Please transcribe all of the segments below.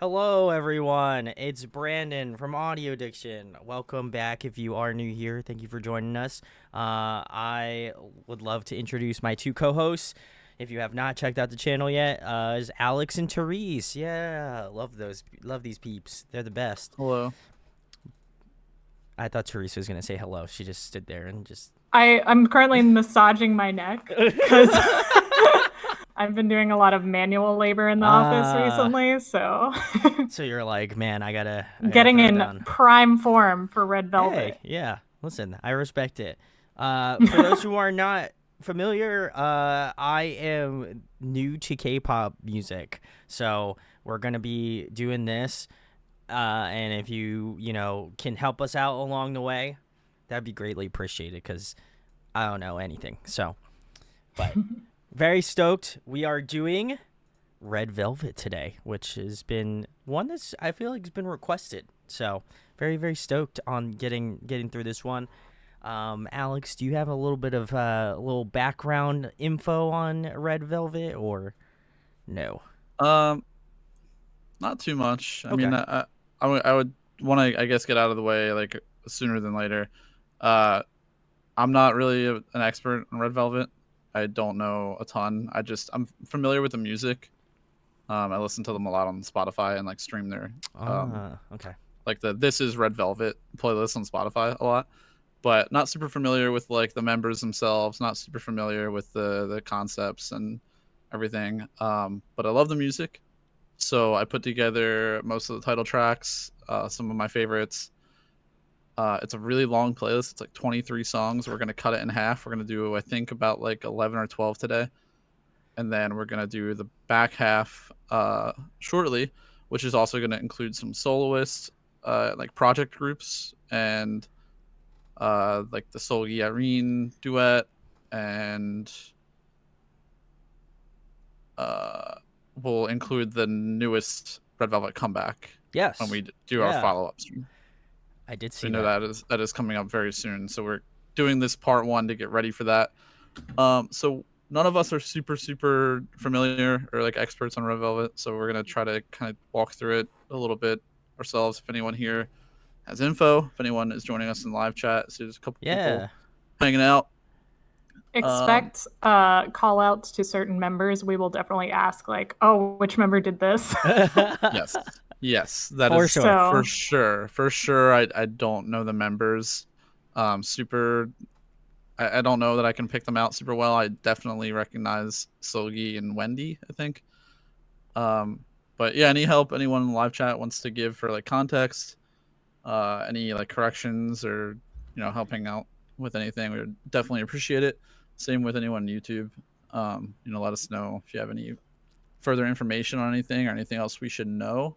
Hello, everyone. It's Brandon from Audio Addiction. Welcome back if you are new here. Thank you for joining us. I would love to introduce my two co-hosts. If you have not checked out the channel yet, is Alex and Therese. Yeah, love these peeps. They're the best. Hello. I thought Therese was gonna say hello. She just stood there and just. I'm currently massaging my neck because I've been doing a lot of manual labor in the office recently, so So you're like, man, I gotta getting throw it in down. prime form for Red Velvet. Hey, yeah. Listen, I respect it. For those who are not familiar, I am new to K-pop music, so we're gonna be doing this. And if you can help us out along the way, that'd be greatly appreciated because I don't know anything. So, but very stoked. We are doing Red Velvet today, which has been one that's I feel like has been requested. So very stoked on getting through this one. Alex, do you have a little bit of a little background info on Red Velvet or no? Um, Not too much. I mean, Okay. I would want to, I guess, get out of the way like sooner than later. Uh, I'm not really an expert on Red Velvet. I don't know a ton. I'm familiar with the music. I listen to them a lot on Spotify and like stream their Okay. like the This Is Red Velvet playlist on Spotify a lot. But not super familiar with like the members themselves. Not super familiar with the concepts and everything. But I love the music. So I put together most of the title tracks, some of my favorites. It's a really long playlist. It's like 23 songs. We're gonna cut it in half. We're gonna do, I think, about like 11 or 12 today, and then we're gonna do the back half shortly, which is also gonna include some soloists, like project groups, and like the Solgi Irene duet, and we'll include the newest Red Velvet comeback Yes. when we do our Yeah. follow-up stream. I did see We know that. that is coming up very soon, so we're doing this part one to get ready for that. So none of us are super familiar or like experts on Red Velvet, so we're gonna try to kind of walk through it a little bit ourselves. If anyone here has info, if anyone is joining us in live chat, so there's a couple people Yeah. hanging out. Expect call outs to certain members. We will definitely ask, like, oh, which member did this? Yes, that For is sure. for sure. I don't know the members super. I don't know that I can pick them out super well. I definitely recognize Solgi and Wendy, I think. But yeah, any help anyone in the live chat wants to give for like context, any like corrections or helping out with anything, we would definitely appreciate it. Same with anyone on YouTube. Let us know if you have any further information on anything or anything else we should know,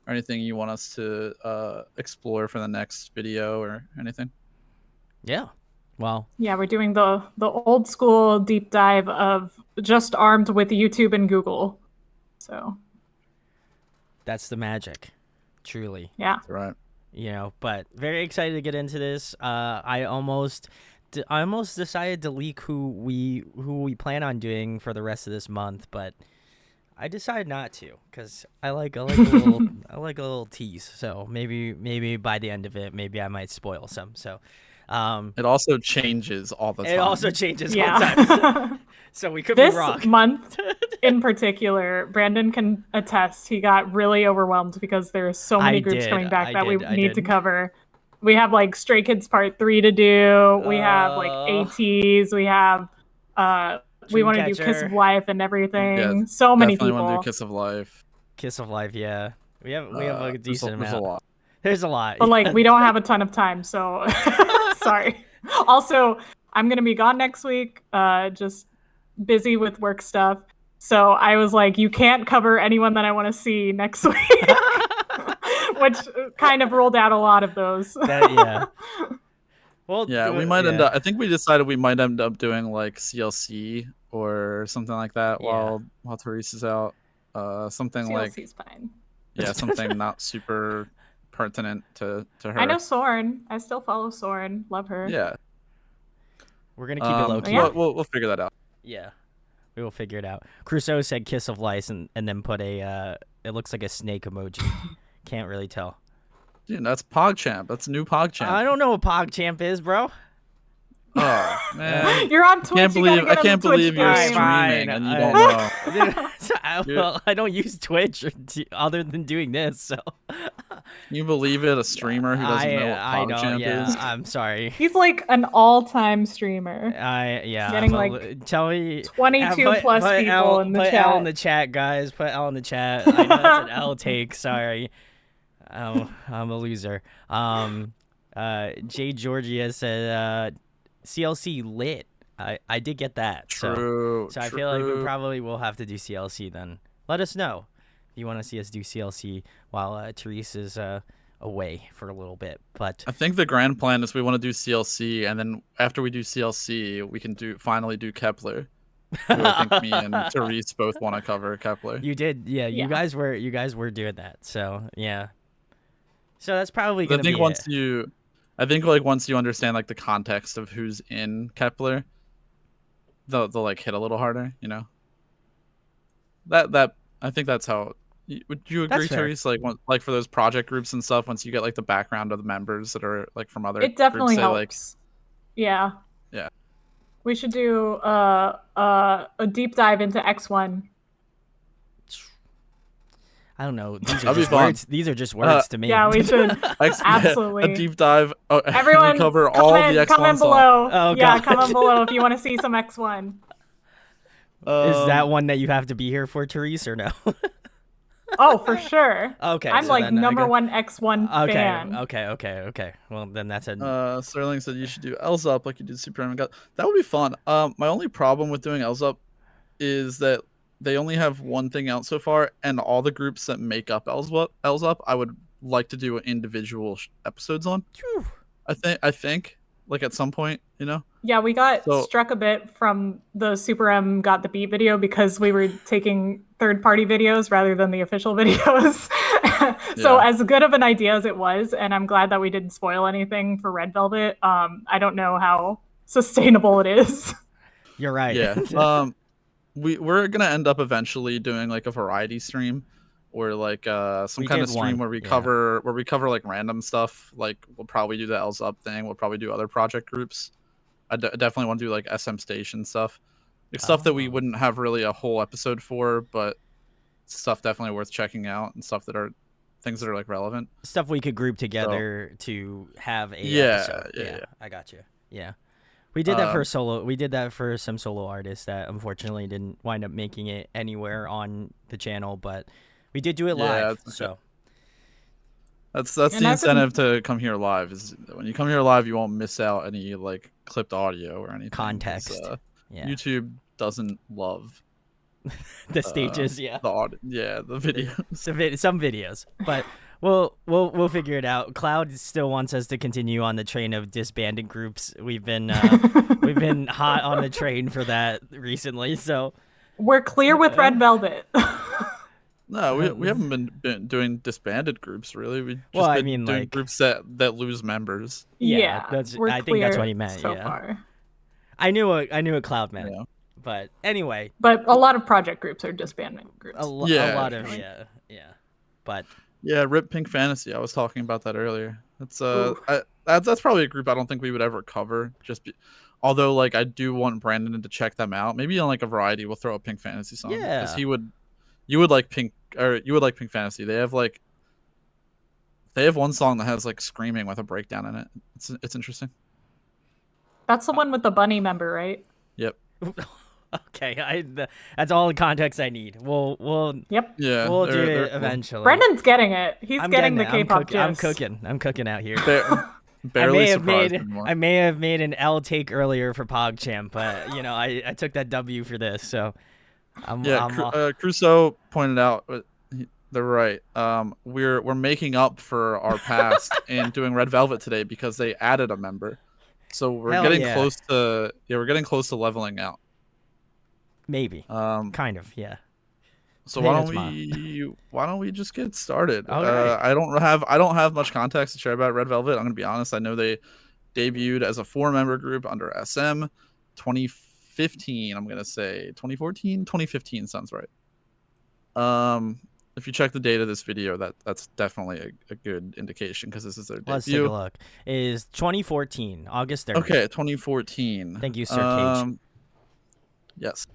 or anything you want us to explore for the next video or anything. Yeah. Well. Yeah, we're doing the old school deep dive of just armed with YouTube and Google. So That's the magic, truly. yeah. That's right. But very excited to get into this. I almost decided to leak who we plan on doing for the rest of this month, but I decided not to because I like a little tease. So maybe by the end of it, maybe I might spoil some. So It also changes all the time. it also changes all Yeah. the time. So we could be This wrong. month in particular, Brandon can attest, he got really overwhelmed because there are so many groups coming back that we need to cover. We have like Stray Kids Part 3 to do. We have like ATs. We have we want to do Kiss of Life and everything. Yeah, so many definitely people. Want to do Kiss of Life. Kiss of Life, yeah. We have a decent amount. There's a lot. There's a lot. But like we don't have a ton of time, so sorry. Also, I'm gonna be gone next week. Just busy with work stuff. So I was like, you can't cover anyone that I want to see next week. Which kind of ruled out a lot of those. Yeah. Well, yeah, we might end up. I think we decided we might end up doing like CLC or something like that while Therese is out. Something CLC's fine. Yeah, something not super pertinent to her. I know Soren. I still follow Soren. Love her. Yeah. We're gonna keep it low key. We'll figure that out. Yeah. We will figure it out. Crusoe said "kiss of lice" and then put a it looks like a snake emoji. Can't really tell. Dude, that's PogChamp. That's new PogChamp. I don't know what PogChamp is, bro. Oh man, you're on Twitch. I can't believe you're streaming and you don't know. Well, I don't use Twitch other than doing this. So, can you believe it? A streamer who doesn't know what PogChamp is. I'm sorry. He's like an all-time streamer. Getting like tell me 22 plus people in the chat. Put L in the chat, guys. Put L in the chat. I know that's an L take. Sorry, I'm a loser. Jay Georgia said. CLC lit. I did get that. True. So I feel like we probably will have to do CLC then. Let us know if you want to see us do CLC while Therese is away for a little bit. But I think the grand plan is we want to do CLC, and then after we do CLC, we can finally do Kepler. I think me and Therese both want to cover Kepler. You did, yeah. You guys were doing that. So yeah. So that's probably gonna be I think like once you understand like the context of who's in Kepler, they'll like hit a little harder, you know. That I think that's how. Would you agree, Therese? Like for those project groups and stuff, once you get like the background of the members that are like from other, it definitely groups, helps. Yeah. Yeah. We should do a deep dive into X1. I don't know. These are just words. These are just words to me. Yeah, we should absolutely a deep dive. Oh, everyone, cover all the X1 comment below. Oh, yeah, comment below if you want to see some X1. Is that one that you have to be here for, Therese, or no? Oh, for sure. Okay, I'm like number one X1 fan. Okay. Well, then that's a. Sterling said you should do L's up like you did Super M. That would be fun. My only problem with doing L's up is that they only have one thing out so far, and all the groups that make up L's up, I would like to do individual episodes on. I think like at some point, you know. Yeah, we got struck a bit from the Super M Got the Beat video because we were taking third-party videos rather than the official videos. So as good of an idea as it was, and I'm glad that we didn't spoil anything for Red Velvet, I don't know how sustainable it is. You're right. Yeah. We're gonna end up eventually doing like a variety stream, or like some kind of stream where we cover like random stuff. Like we'll probably do the L's up thing. We'll probably do other project groups. I definitely want to do like SM Station stuff, like stuff that we wouldn't have really a whole episode for, but stuff definitely worth checking out and stuff that are things that are like relevant. Stuff we could group together to have a episode. Yeah. I got you. Yeah. We did that for solo. We did that for some solo artists that unfortunately didn't wind up making it anywhere on the channel, but we did do it live. So that's the incentive to come here live. Is when you come here live, you won't miss out any like clipped audio or anything. Context. YouTube doesn't love the stages. The videos. Some videos, but. We'll figure it out. Cloud still wants us to continue on the train of disbanding groups. We've been hot on the train for that recently. So we're clear with Red Velvet. No, we haven't been doing disbanded groups really. We just been doing groups that lose members. Yeah, I think that's what he meant. So far. I knew what Cloud meant. Yeah. But anyway. But a lot of project groups are disbanding groups. A lot of But. Yeah, Rip Pink Fantasy. I was talking about that earlier. That's probably a group I don't think we would ever cover. Although like I do want Brandon to check them out. Maybe on like a variety, we'll throw a Pink Fantasy song. Yeah, because you would like Pink Fantasy. They have one song that has like screaming with a breakdown in it. It's interesting. That's the one with the bunny member, right? Yep. Okay, that's all the context I need. We'll do it eventually. Brendan's getting it. He's getting the K-pop gist. I'm cooking out here. Barely I may have made an L take earlier for PogChamp, but you know I took that W for this. So Crusoe pointed out they're right. We're making up for our past and doing Red Velvet today because they added a member. So we're getting close to leveling out. Maybe. Kind of, yeah. So why don't we just get started? Right. I don't have much context to share about Red Velvet. I'm gonna be honest. I know they debuted as a 4-member group under SM 2015. 2015. I'm gonna say 2014, 2015 sounds right. If you check the date of this video, that's definitely a good indication because this is their debut. Let's take a look. It is 2014, August 3rd. Okay, 2014. Thank you, Sir Cage. Yes.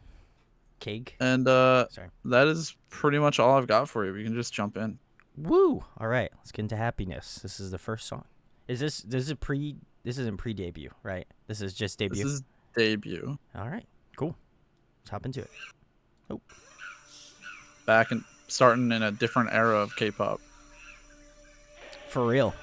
Cake. And Sorry. that is pretty much all I've got for you. We can just jump in. Woo! All right, let's get into happiness. This is the first song. This isn't pre-debut, right? This is just debut. This is debut. All right, cool. Let's hop into it. Oh. Back and starting in a different era of K-pop. For real.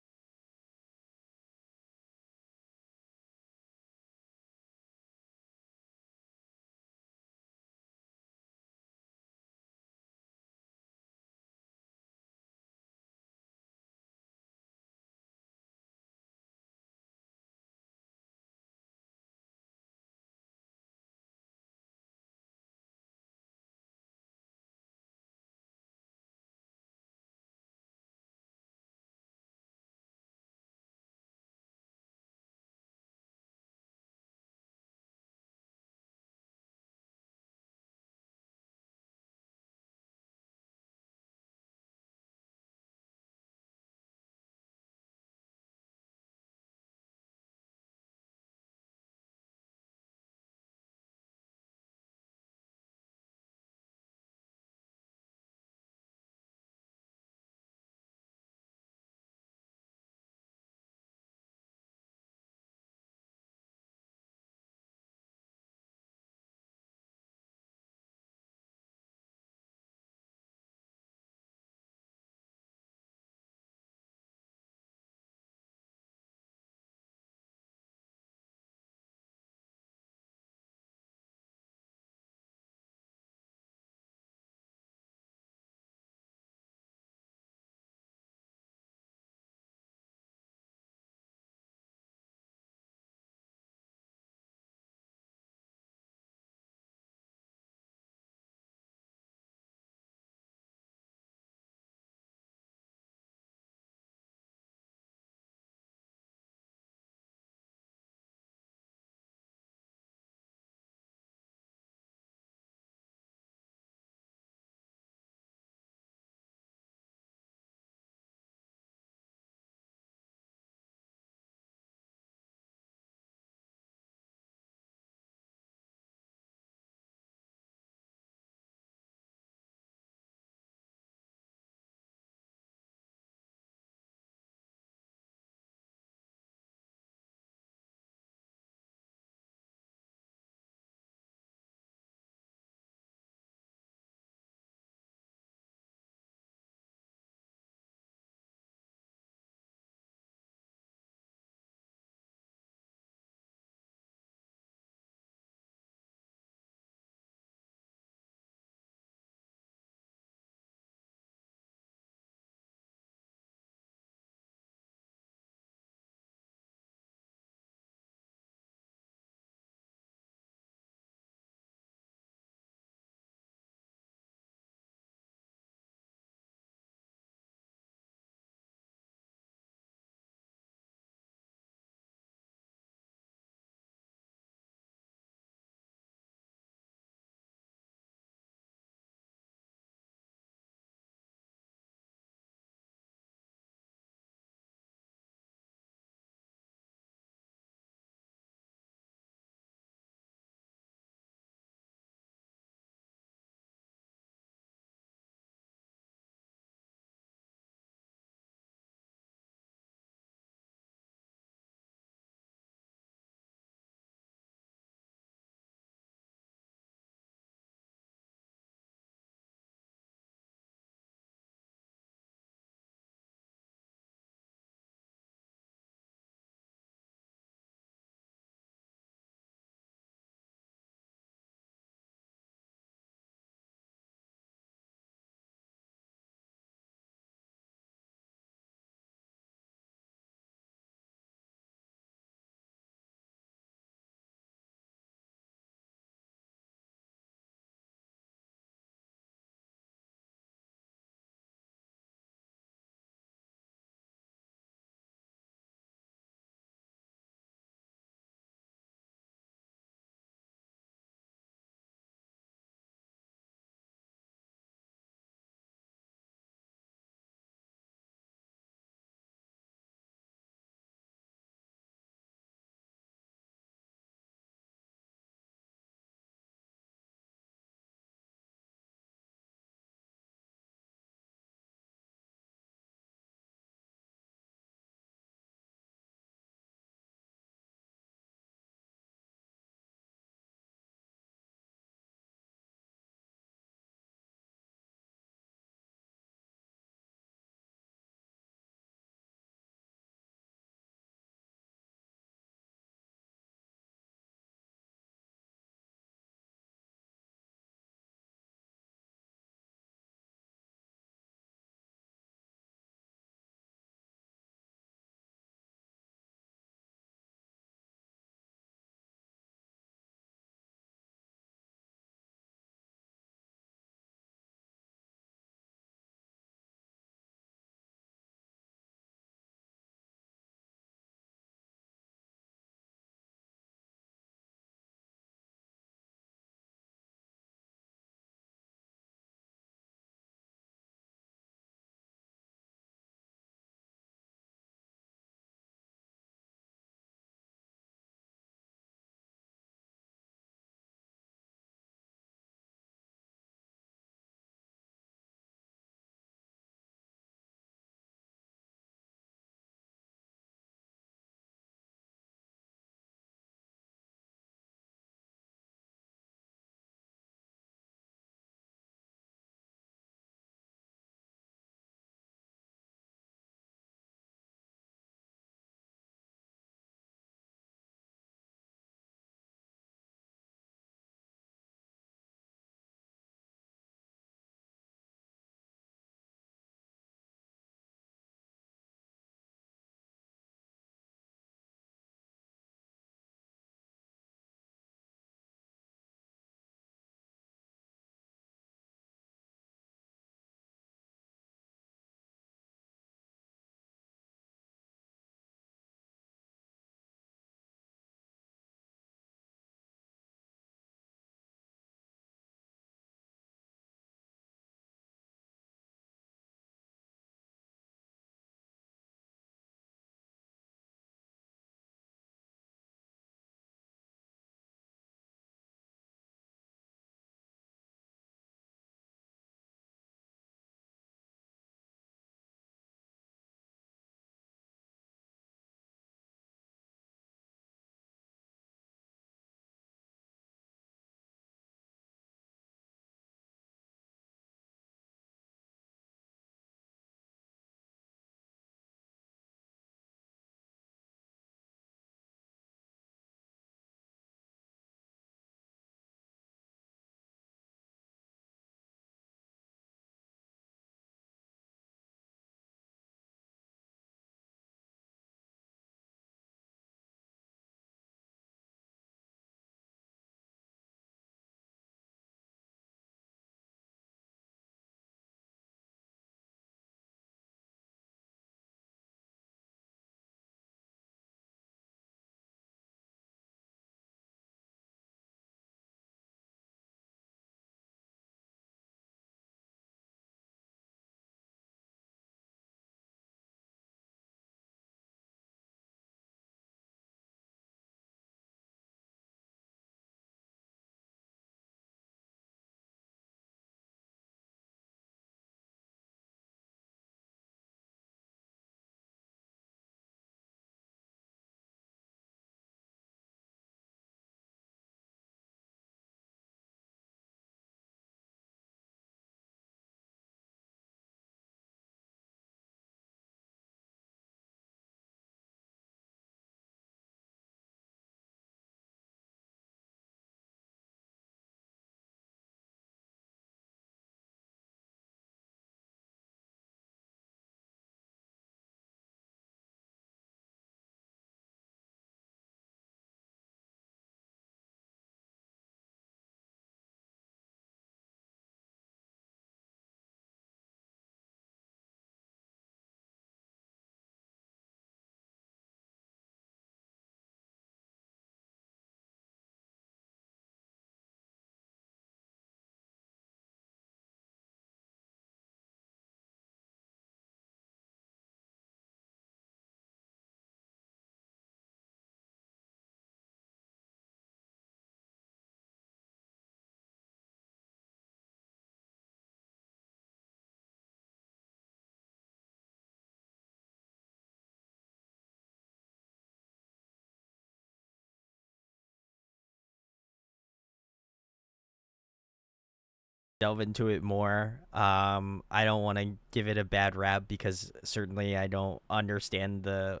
delve into it more. I don't want to give it a bad rap because certainly I don't understand the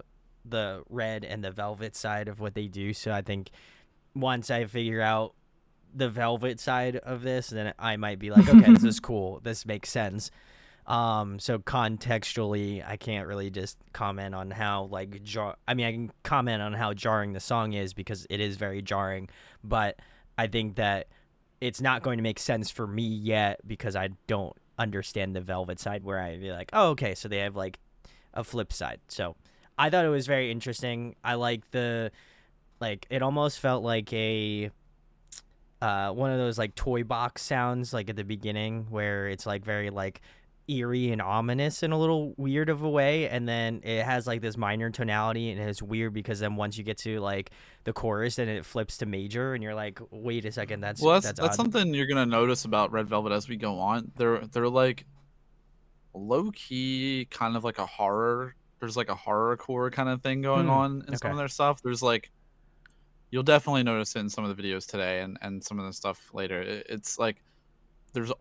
Red and the Velvet side of what they do. So I think once I figure out the Velvet side of this, then I might be like, okay, this is cool. This makes sense. So contextually, I can't really just comment on how like I mean, I can comment on how jarring the song is because it is very jarring, but I think that it's not going to make sense for me yet because I don't understand the Velvet side where I'd be like, oh, okay, so they have like a flip side. So I thought it was very interesting. I like it almost felt like a one of those like toy box sounds like at the beginning where it's like very like eerie and ominous in a little weird of a way, and then it has like this minor tonality, and it's weird because then once you get to like the chorus and it flips to major and you're like, wait a second, that's that's something you're gonna notice about Red Velvet as we go on. They're like low key kind of like a horror. There's like a horrorcore kind of thing going on in some of their stuff. There's like, you'll definitely notice it in some of the videos today and some of the stuff later. It's like there's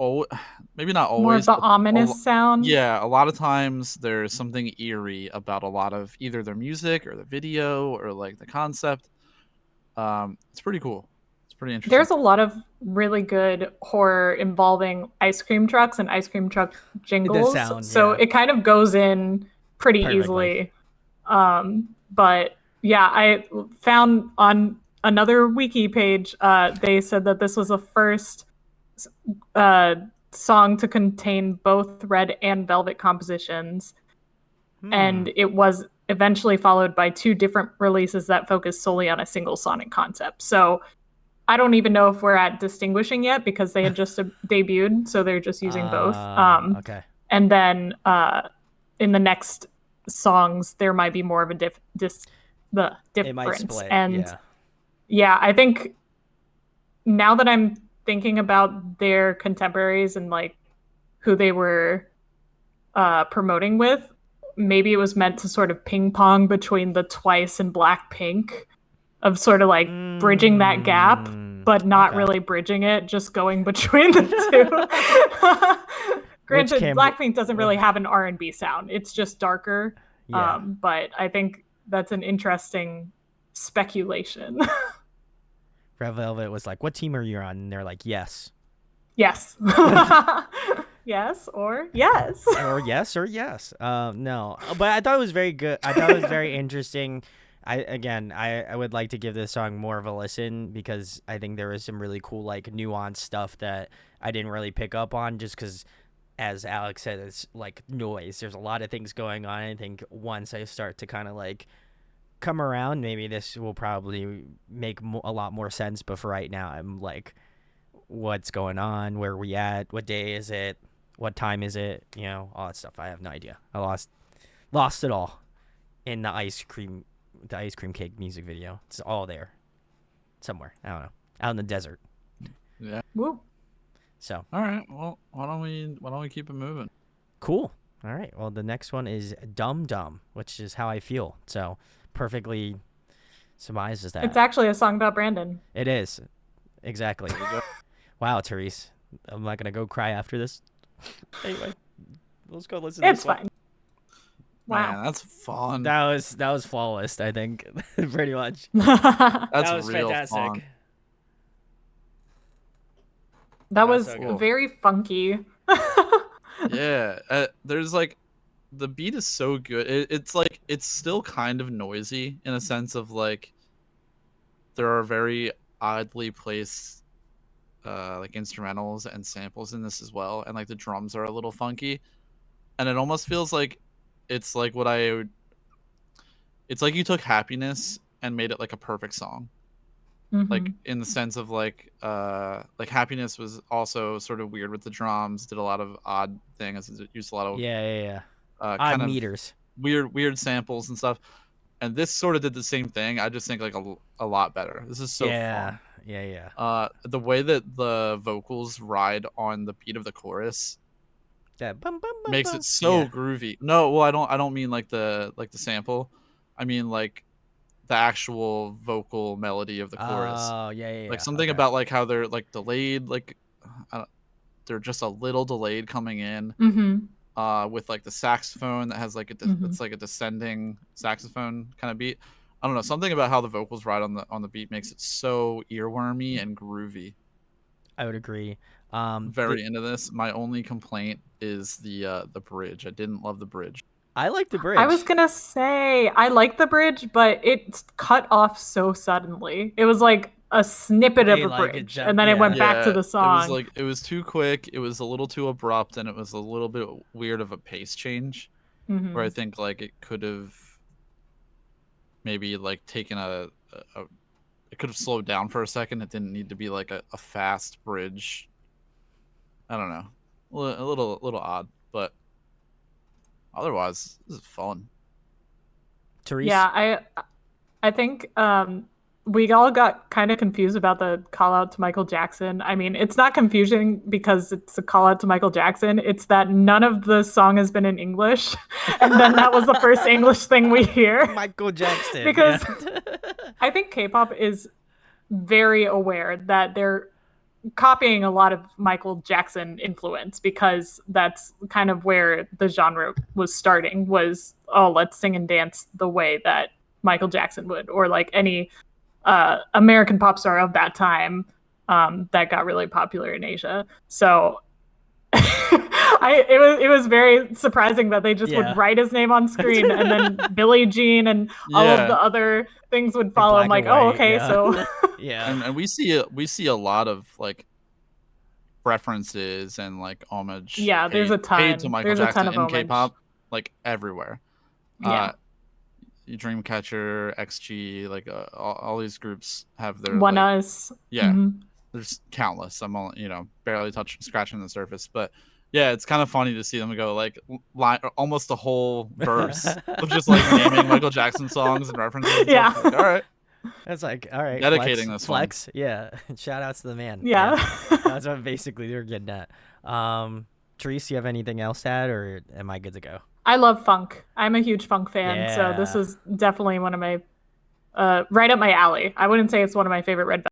maybe not always more of the ominous sound. Yeah, a lot of times there's something eerie about a lot of either their music or the video or like the concept. It's pretty cool. It's pretty interesting. There's a lot of really good horror involving ice cream trucks and ice cream truck jingles. So it kind of goes in pretty easily. But yeah, I found on another wiki page, they said that this was the first song to contain both Red and Velvet compositions. And it was eventually followed by 2 different releases that focused solely on a single sonic concept. So I don't even know if we're at distinguishing yet because they had just debuted, so they're just using both. Okay. And then in the next songs, there might be more of a difference. It might split, and yeah, I think now that I'm thinking about their contemporaries and like who they were promoting with, maybe it was meant to sort of ping pong between the Twice and Blackpink, of sort of like bridging that gap, but not really bridging it, just going between the two. Granted, Blackpink doesn't really have an R&B sound. It's just darker. Yeah. But I think that's an interesting speculation. Red Velvet was like, what team are you on? And they're like, yes. Yes. Yes or yes. Or yes or yes. No. But I thought it was very good. I thought it was very interesting. I would like to give this song more of a listen because I think there was some really cool, like, nuanced stuff that I didn't really pick up on just because, as Alex said, it's like noise. There's a lot of things going on. I think once I start to kind of like come around, maybe this will probably make a lot more sense. But for right now, I'm like, what's going on? Where are we at? What day is it? What time is it? You know, all that stuff. I have no idea. I lost it all in the ice cream cake music video. It's all there somewhere. I don't know. Out in the desert. Yeah. Woo. So. All right. Well, why don't we keep it moving? Cool. All right. Well, the next one is Dum Dum, which is how I feel. So perfectly surmises that. It's actually a song about Brandon. It is. Exactly. Wow, Therese. I'm not gonna go cry after this. Anyway, let's go listen to this one. It's fine. Wow. Man, that's fun. That was flawless, I think. Pretty much. That was real fantastic. Fun. That was so cool. Very funky. Yeah, there's like, the beat is so good. It's like, it's still kind of noisy in a sense of like, there are very oddly placed like instrumentals and samples in this as well, and like the drums are a little funky, and it almost feels like it's like it's like you took Happiness and made it like a perfect song. Like in the sense of like Happiness was also sort of weird with the drums, did a lot of odd things, it used a lot of odd kind meters, of weird samples and stuff, and this sort of did the same thing. I just think like a lot better. This is so fun. The way that the vocals ride on the beat of the chorus, makes it so groovy. No, well, I don't mean like the sample. I mean like the actual vocal melody of the chorus. Oh, yeah. Like something about like how they're like delayed, like they're just a little delayed coming in. With like the saxophone that has like it's like a descending saxophone kind of beat. I don't know, something about how the vocals ride on the beat makes it so earwormy and groovy. I would agree. Very into this. My only complaint is the bridge. I didn't love the bridge. I like the bridge. I was gonna say I like the bridge, but it cut off so suddenly. It was like a snippet of a bridge, and then it went back to the song. It was too quick. It was a little too abrupt, and it was a little bit weird of a pace change. Where I think like it could have maybe like taken it could have slowed down for a second. It didn't need to be like a fast bridge. I don't know, a little odd, but otherwise this is fun. Therese? Yeah, I think we all got kind of confused about the call out to Michael Jackson. I mean, it's not confusing because it's a call out to Michael Jackson. It's that none of the song has been in English. And then that was the first English thing we hear. Michael Jackson. Because I think K-pop is very aware that they're copying a lot of Michael Jackson influence, because that's kind of where the genre was starting, was, oh, let's sing and dance the way that Michael Jackson would, or like any American pop star of that time that got really popular in Asia. So it was very surprising that they just would write his name on screen, and then Billie Jean and all of the other things would follow. I'm like, oh, okay, so and we see a lot of like references and like homage. There's a ton. Paid to Michael there's Jackson a ton of in K-pop, like everywhere. Yeah. Dreamcatcher, XG, like all these groups have their One like, Us. Yeah, there's countless. I'm all, barely scratching the surface, but yeah, it's kind of funny to see them go like almost a whole verse of just like naming Michael Jackson songs and references. And stuff. Like, all right. That's like, all right, dedicating flex. One. Yeah, shout outs to the man. Yeah. That's what basically they're getting at. Therese, you have anything else to add, or am I good to go? I love funk. I'm a huge funk fan, so this is definitely one of my right up my alley. I wouldn't say it's one of my favorite Red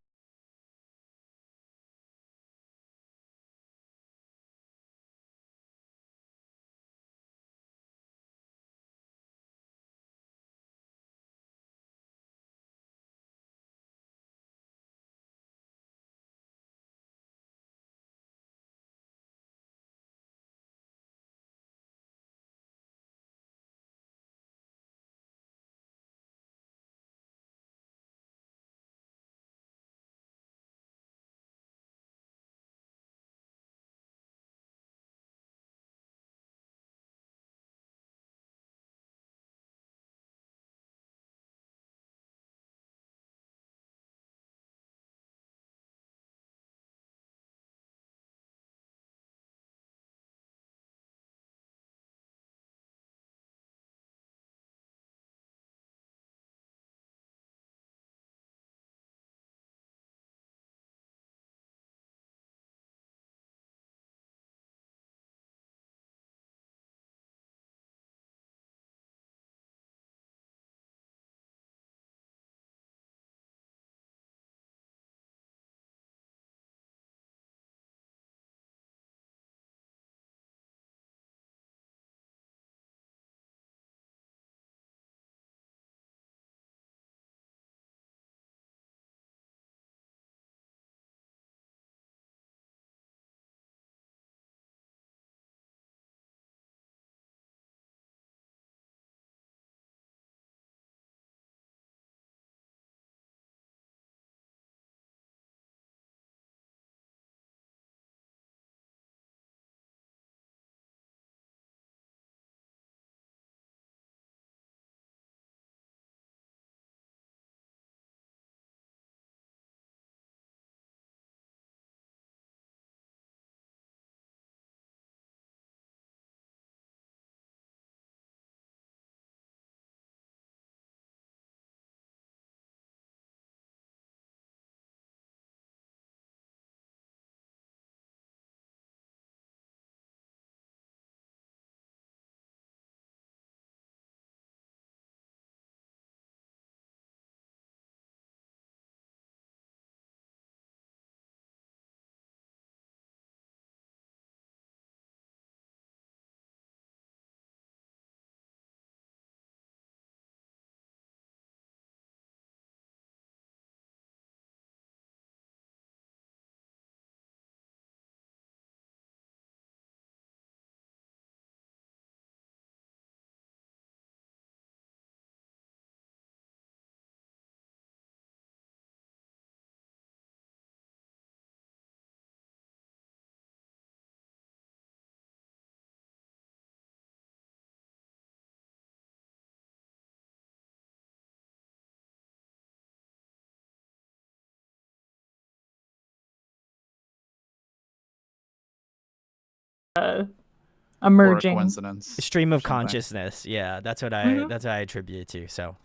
emerging. Or a coincidence. Stream of consciousness. Yeah, that's what I attribute it to. So,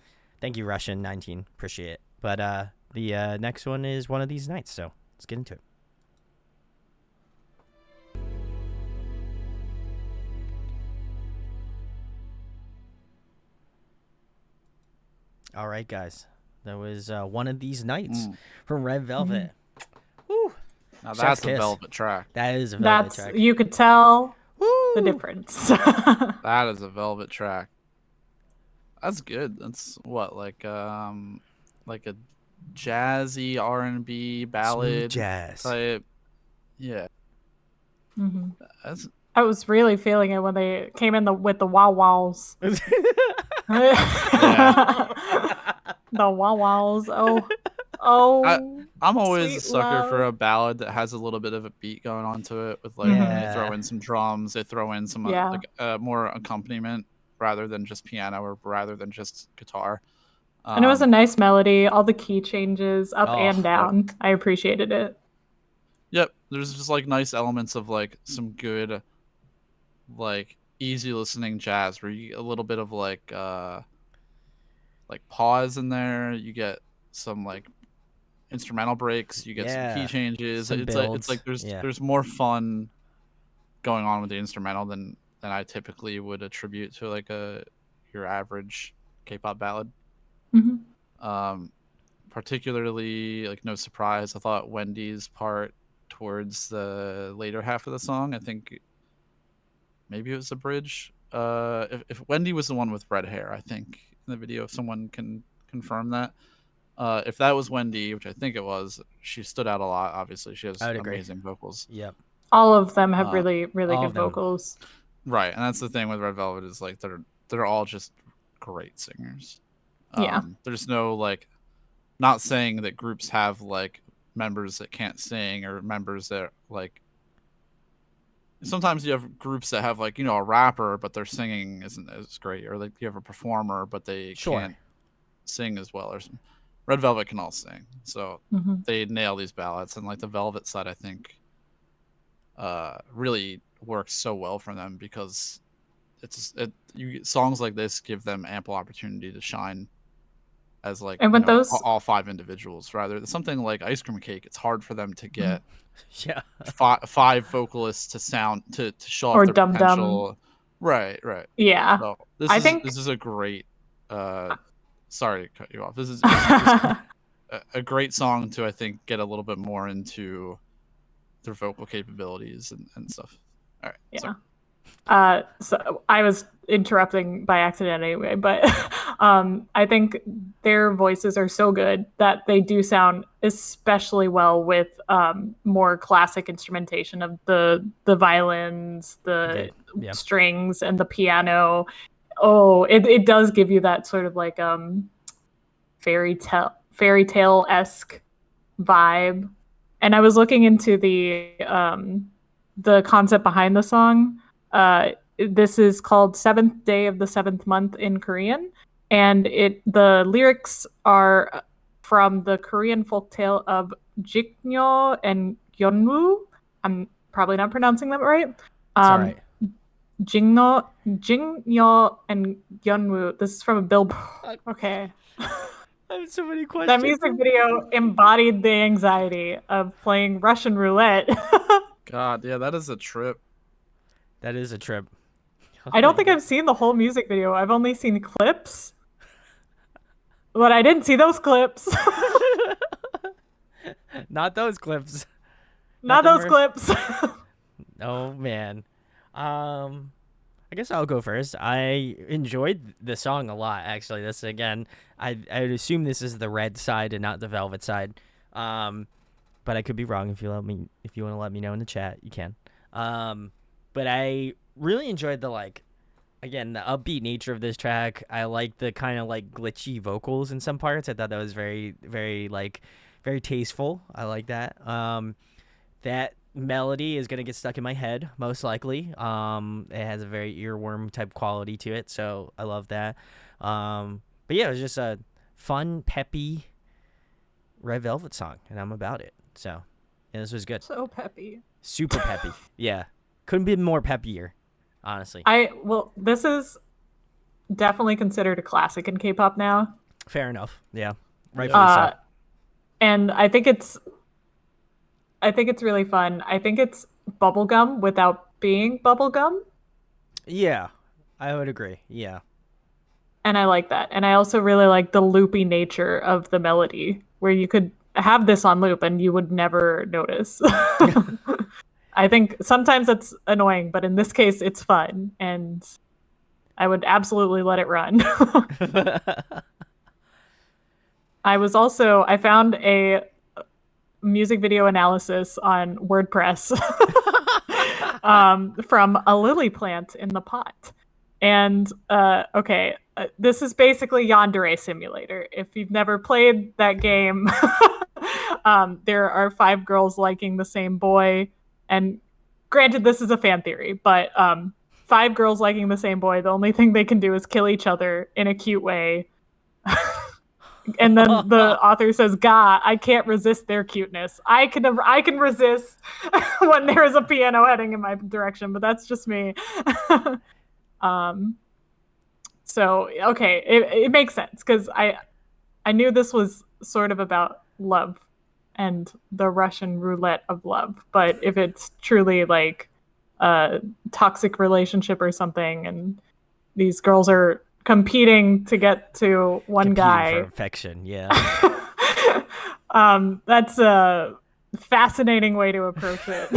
thank you, Russian19. Appreciate it. But the next one is One of These Nights. So let's get into it. All right, guys. That was One of These Nights from Red Velvet. Woo. Now that's a Velvet track. That is a Velvet track. You could tell the difference. That is a Velvet track. That's good. That's what, like a jazzy R&B ballad smooth jazz type. Yeah. I was really feeling it when they came in with the wow wows. The wow wows. I'm always a sucker for a ballad that has a little bit of a beat going on to it, with like they throw in some drums, they throw in some more accompaniment rather than just piano or rather than just guitar. And it was a nice melody, all the key changes up and down. Yep. I appreciated it. Yep, there's just like nice elements of like some good, like easy listening jazz where you get a little bit of like pause in there. You get some like instrumental breaks. You get some key changes. It's like there's more fun going on with the instrumental than I typically would attribute to like your average K-pop ballad. Particularly, like, no surprise, I thought Wendy's part towards the later half of the song, I think maybe it was the bridge. If Wendy was the one with red hair, I think in the video, if someone can confirm that. If that was Wendy, which I think it was, she stood out a lot. Obviously, she has amazing vocals. Yep. All of them have really good vocals. Right, and that's the thing with Red Velvet is like they're all just great singers. There's no like, not saying that groups have like members that can't sing or members that like. Sometimes you have groups that have like, a rapper but their singing isn't as great, or like you have a performer but they can't sing as well. Or some. Red Velvet can all sing, so they nail these ballads, and like the Velvet side, I think, really works so well for them because songs like this give them ample opportunity to shine as like all five individuals. Rather than something like Ice Cream Cake, it's hard for them to get five vocalists to sound to show off their potential. Right. Yeah. So this is a great. Sorry to cut you off. This is a great song to, I think, get a little bit more into their vocal capabilities and stuff. All right. Yeah. So I was interrupting by accident anyway, but I think their voices are so good that they do sound especially well with more classic instrumentation of the violins, the strings, and the piano. Oh, it does give you that sort of like fairy tale-esque vibe. And I was looking into the concept behind the song. This is called Seventh Day of the Seventh Month in Korean, and the lyrics are from the Korean folktale of Jiknyo and Yeonwoo. I'm probably not pronouncing that right. It's all right. Jingyo and Yeonwoo. This is from a billboard. Okay. I have so many questions. That music video embodied the anxiety of playing Russian roulette. God, yeah, that is a trip. That is a trip. I don't think I've seen the whole music video. I've only seen clips. But I didn't see those clips. Not those clips. Not those clips. Oh, man. I guess I'll go first. I enjoyed the song a lot, actually. This, again, I'd assume this is the red side and not the Velvet side. But I could be wrong. If you want to let me know in the chat, you can. But I really enjoyed the the upbeat nature of this track. I like the kind of like glitchy vocals in some parts. I thought that was very, very very tasteful. I like that. That melody is gonna get stuck in my head most likely. It has a very earworm type quality to it, so I love that. But yeah, it was just a fun, peppy Red Velvet song, and I'm about it. So yeah, this was good. So peppy. Super peppy. Yeah. Couldn't be more peppier, honestly. Well, this is definitely considered a classic in K-pop now. Fair enough. Yeah, rightfully so. And I think it's really fun. I think it's bubblegum without being bubblegum. Yeah, I would agree. Yeah. And I like that. And I also really like the loopy nature of the melody, where you could have this on loop and you would never notice. I think sometimes it's annoying, but in this case, it's fun. And I would absolutely let it run. I found a music video analysis on WordPress from a lily plant in the pot. And this is basically Yandere Simulator. If you've never played that game, there are 5 girls liking the same boy. And granted, this is a fan theory, but 5 girls liking the same boy, the only thing they can do is kill each other in a cute way. And then the author says, "Gah, I can't resist their cuteness. I can resist when there is a piano heading in my direction, but that's just me." So okay, it makes sense because I knew this was sort of about love and the Russian roulette of love, but if it's truly like a toxic relationship or something, and these girls are competing to get to one Competing guy for affection, yeah. That's a fascinating way to approach it.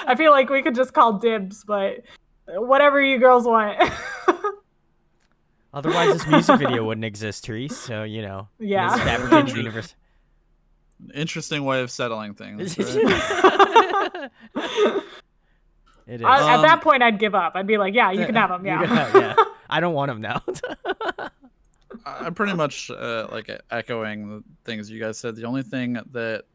I feel like we could just call dibs, but whatever you girls want. Otherwise, this music video wouldn't exist, Therese. So, you know, Yeah. this fabricated universe. Interesting way of settling things. Right? It is. At that point, I'd give up. I'd be like, yeah, you can have them. Yeah. Yeah. I don't want him now. I'm pretty much like echoing the things you guys said. The only thing that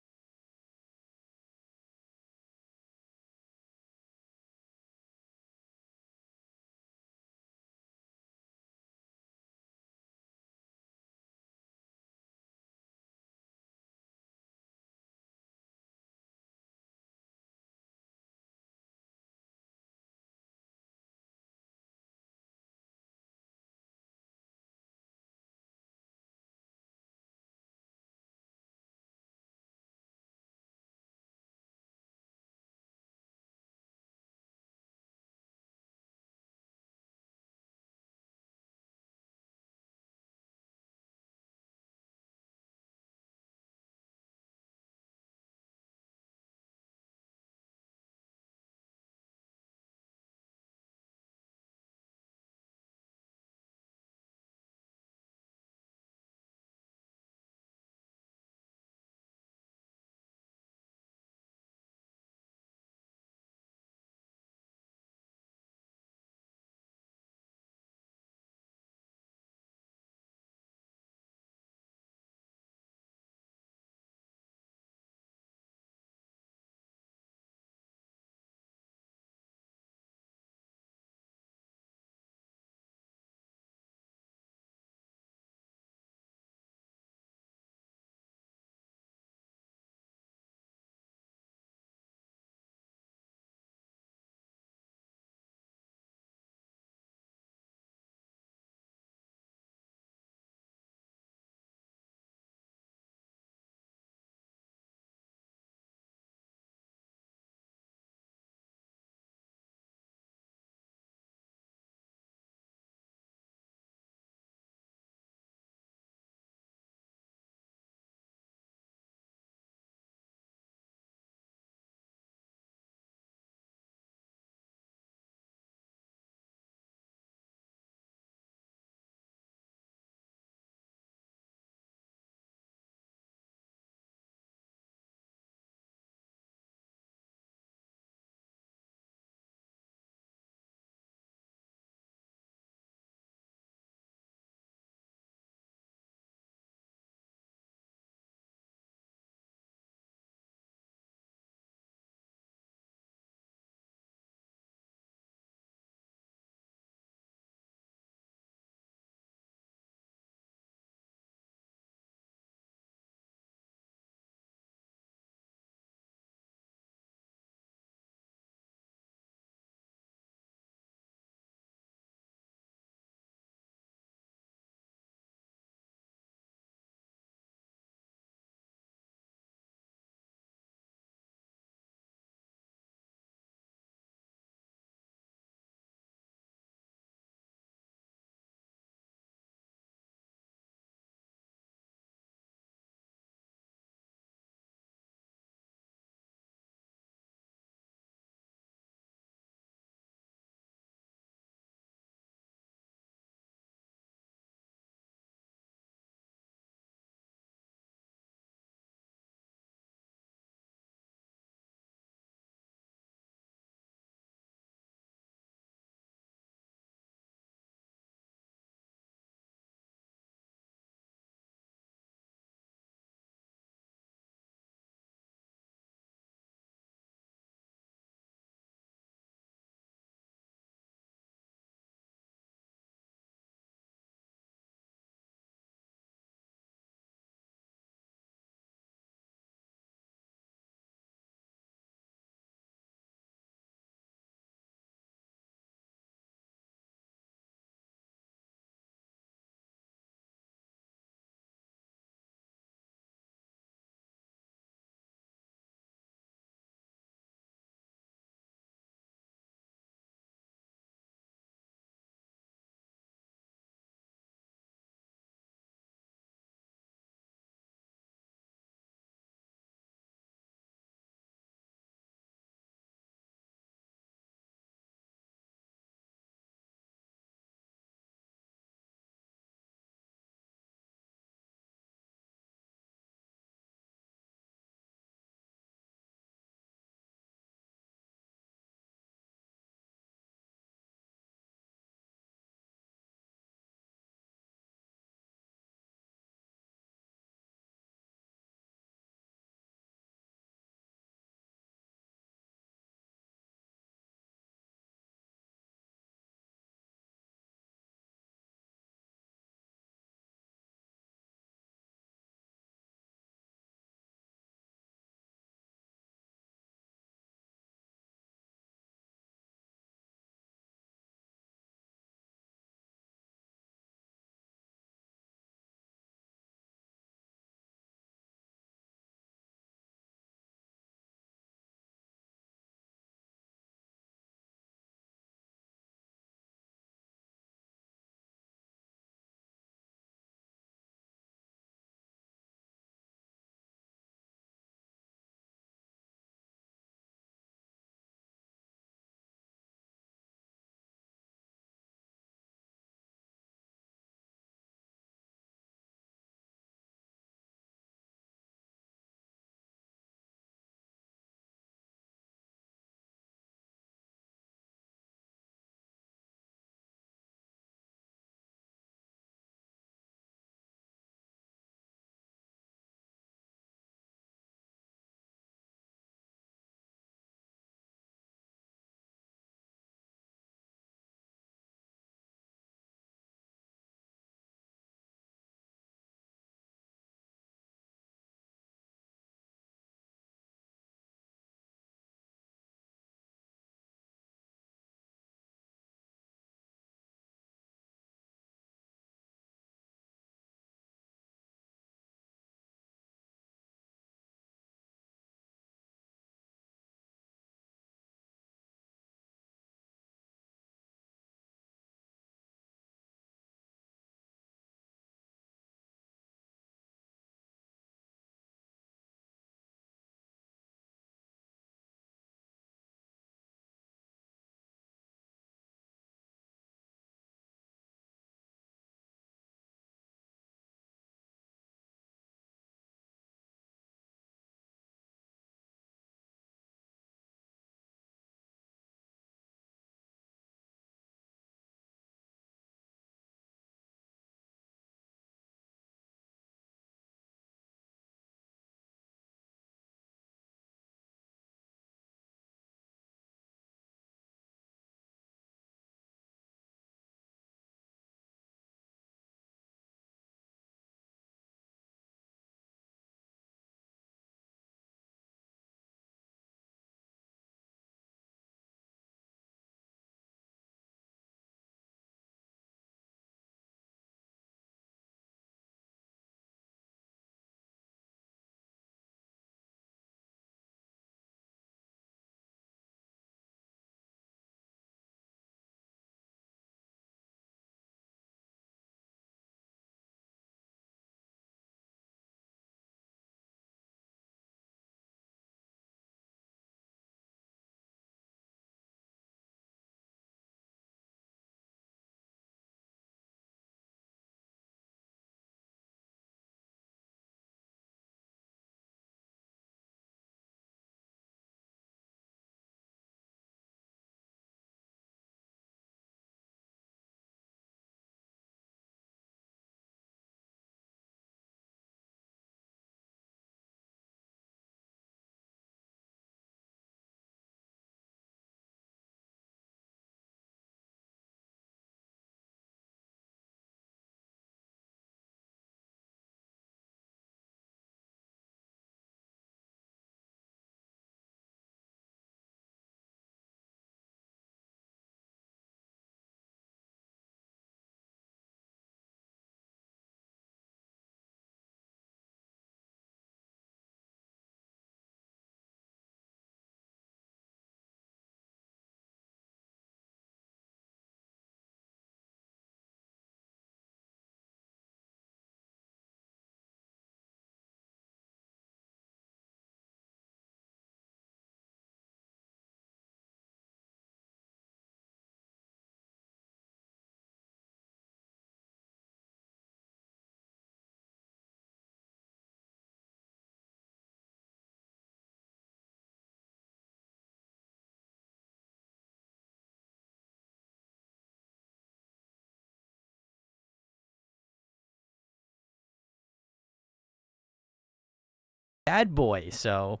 bad boy. So,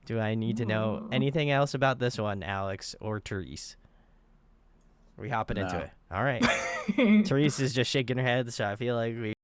do I need to know anything else about this one, Alex or Therese? Are we hopping into it? All right. Therese is just shaking her head, so I feel like we.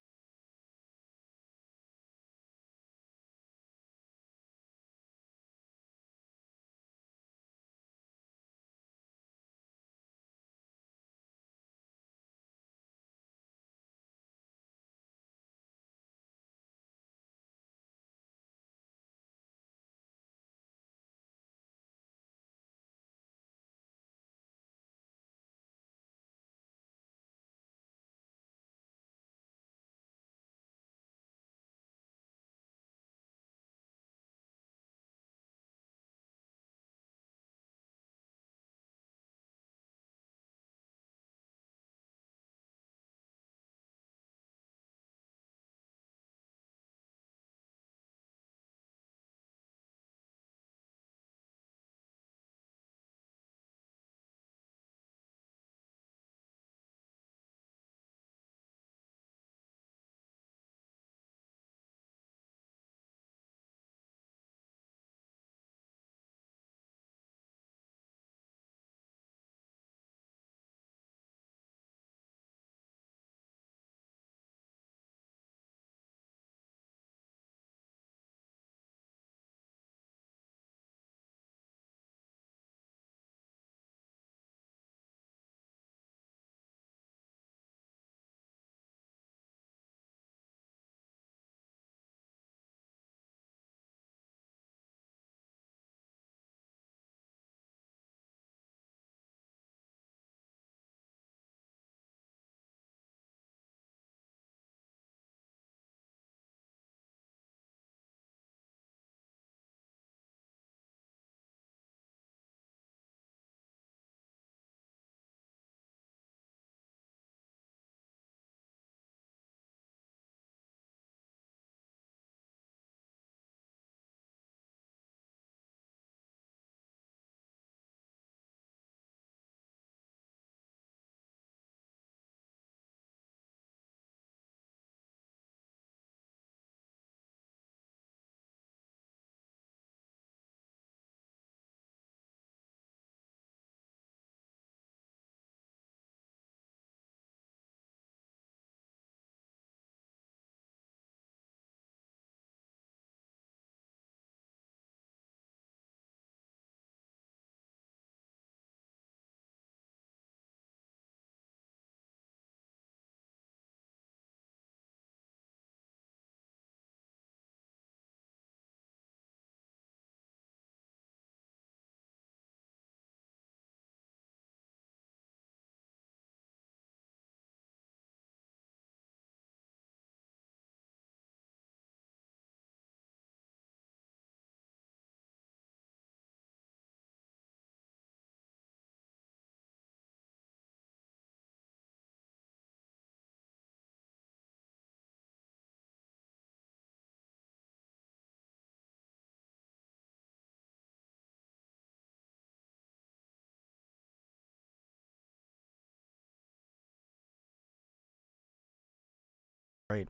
Right.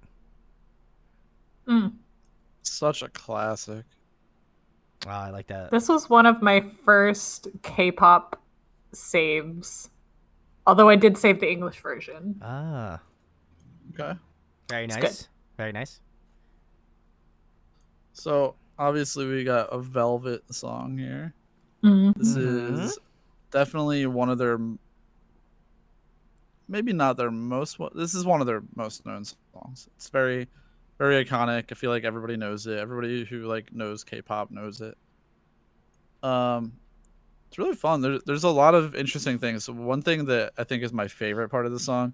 Such a classic. I like that. This was one of my first K-pop saves. Although I did save the English version. Ah. Okay. Very It's nice. good. Very nice. So obviously we got a Velvet song here. Mm-hmm. This is definitely one of their, maybe not their most. This is one of their most known songs. It's very, very iconic. I feel like everybody knows it. Everybody who like knows K-pop knows it. It's really fun. There's a lot of interesting things. So one thing that I think is my favorite part of the song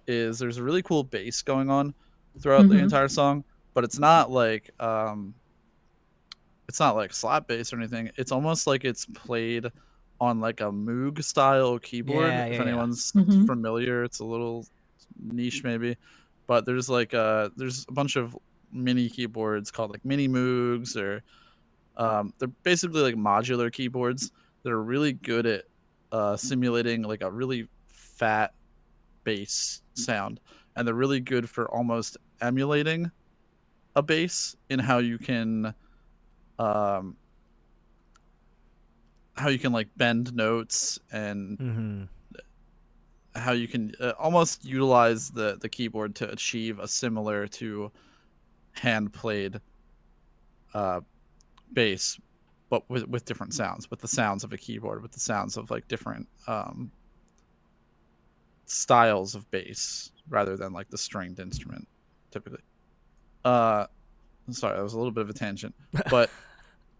is there's a really cool bass going on throughout the entire song, but it's not like slap bass or anything. It's almost like it's played on like a Moog style keyboard. Yeah, If yeah, yeah. anyone's familiar, it's a little niche maybe, but there's a bunch of mini keyboards called like mini Moogs, or they're basically like modular keyboards that are really good at simulating like a really fat bass sound, and they're really good for almost emulating a bass in how you can um, how you can like bend notes and Mm-hmm. how you can almost utilize the keyboard to achieve a similar to hand played uh, bass, but with different sounds, with the sounds of a keyboard, with the sounds of like different styles of bass rather than like the stringed instrument typically. Uh, sorry, that was a little bit of a tangent, but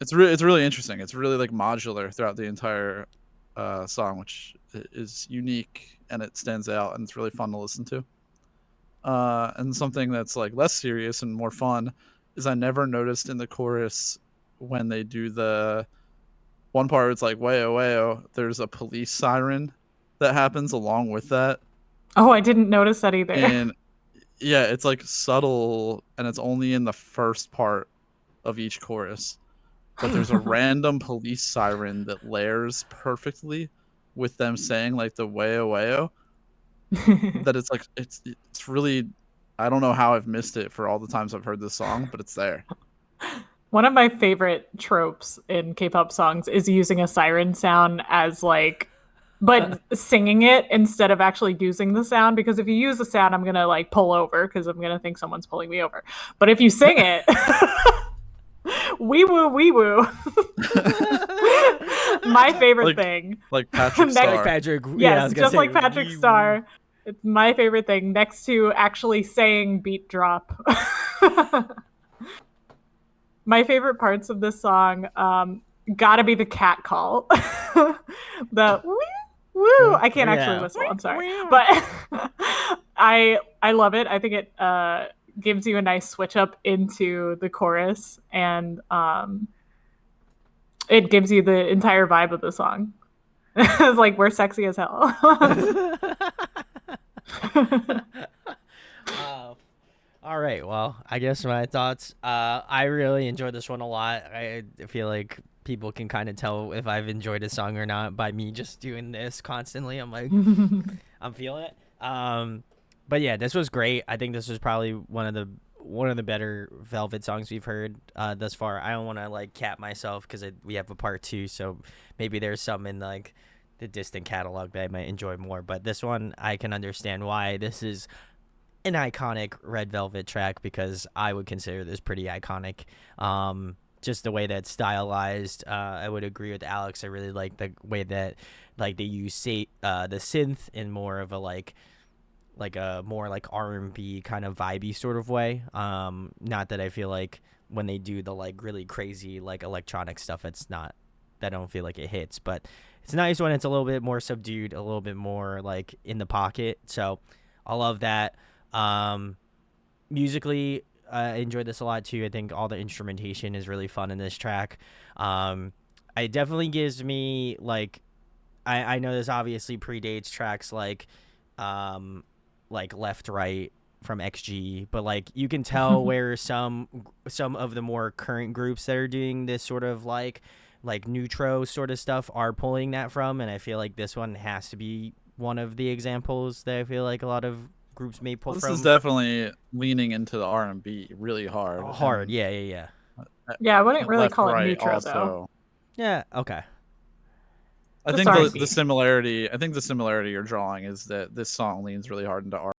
it's really interesting. It's really like modular throughout the entire song, which is unique and it stands out and it's really fun to listen to. And something that's like less serious and more fun is I never noticed in the chorus when they do the one part where it's like wayo wayo, there's a police siren that happens along with that. Oh, I didn't notice that either. And yeah, it's like subtle and it's only in the first part of each chorus. But there's a random police siren that layers perfectly with them saying like the wayo wayo that it's like it's really, I don't know how I've missed it for all the times I've heard this song, but it's there. One of my favorite tropes in K-pop songs is using a siren sound as like, but singing it instead of actually using the sound, because if you use the sound, I'm gonna like pull over because I'm gonna think someone's pulling me over. But if you sing it, wee woo. My favorite thing. Like Patrick Star. Like Patrick, Yes, yeah, just like Patrick Star. It's my favorite thing next to actually saying beat drop. My favorite parts of this song gotta be the cat call. The woo, woo. I can't actually whistle, I'm sorry. But I love it. I think it gives you a nice switch up into the chorus, and it gives you the entire vibe of the song. It's like we're sexy as hell. All right. Well, I guess my thoughts. I really enjoyed this one a lot. I feel like people can kind of tell if I've enjoyed a song or not by me just doing this constantly. I'm like, I'm feeling it. But yeah, this was great. I think this was probably one of the better Velvet songs we've heard thus far. I don't want to like cap myself because we have a part 2, so maybe there's some in like the distant catalog that I might enjoy more. But this one, I can understand why this is an iconic Red Velvet track, because I would consider this pretty iconic. Just the way that it's stylized, I would agree with Alex. I really like the way that like they use the synth in more of a like a more like R&B kind of vibey sort of way. Not that I feel like when they do the like really crazy like electronic stuff, it's not, that I don't feel like it hits, but it's nice when it's a little bit more subdued, a little bit more like in the pocket. So I love that. Musically, I enjoyed this a lot too. I think all the instrumentation is really fun in this track. It definitely gives me like, I know this obviously predates tracks like Left Right from XG, but like you can tell where some of the more current groups that are doing this sort of like neutro sort of stuff are pulling that from, and I feel like this one has to be one of the examples that I feel like a lot of groups may pull This from. is definitely leaning into the R&B really hard. Yeah. Yeah, I wouldn't really Left, call it right neutro also. though. Yeah, okay. I Just think R&B. the similarity you're drawing is that this song leans really hard into R.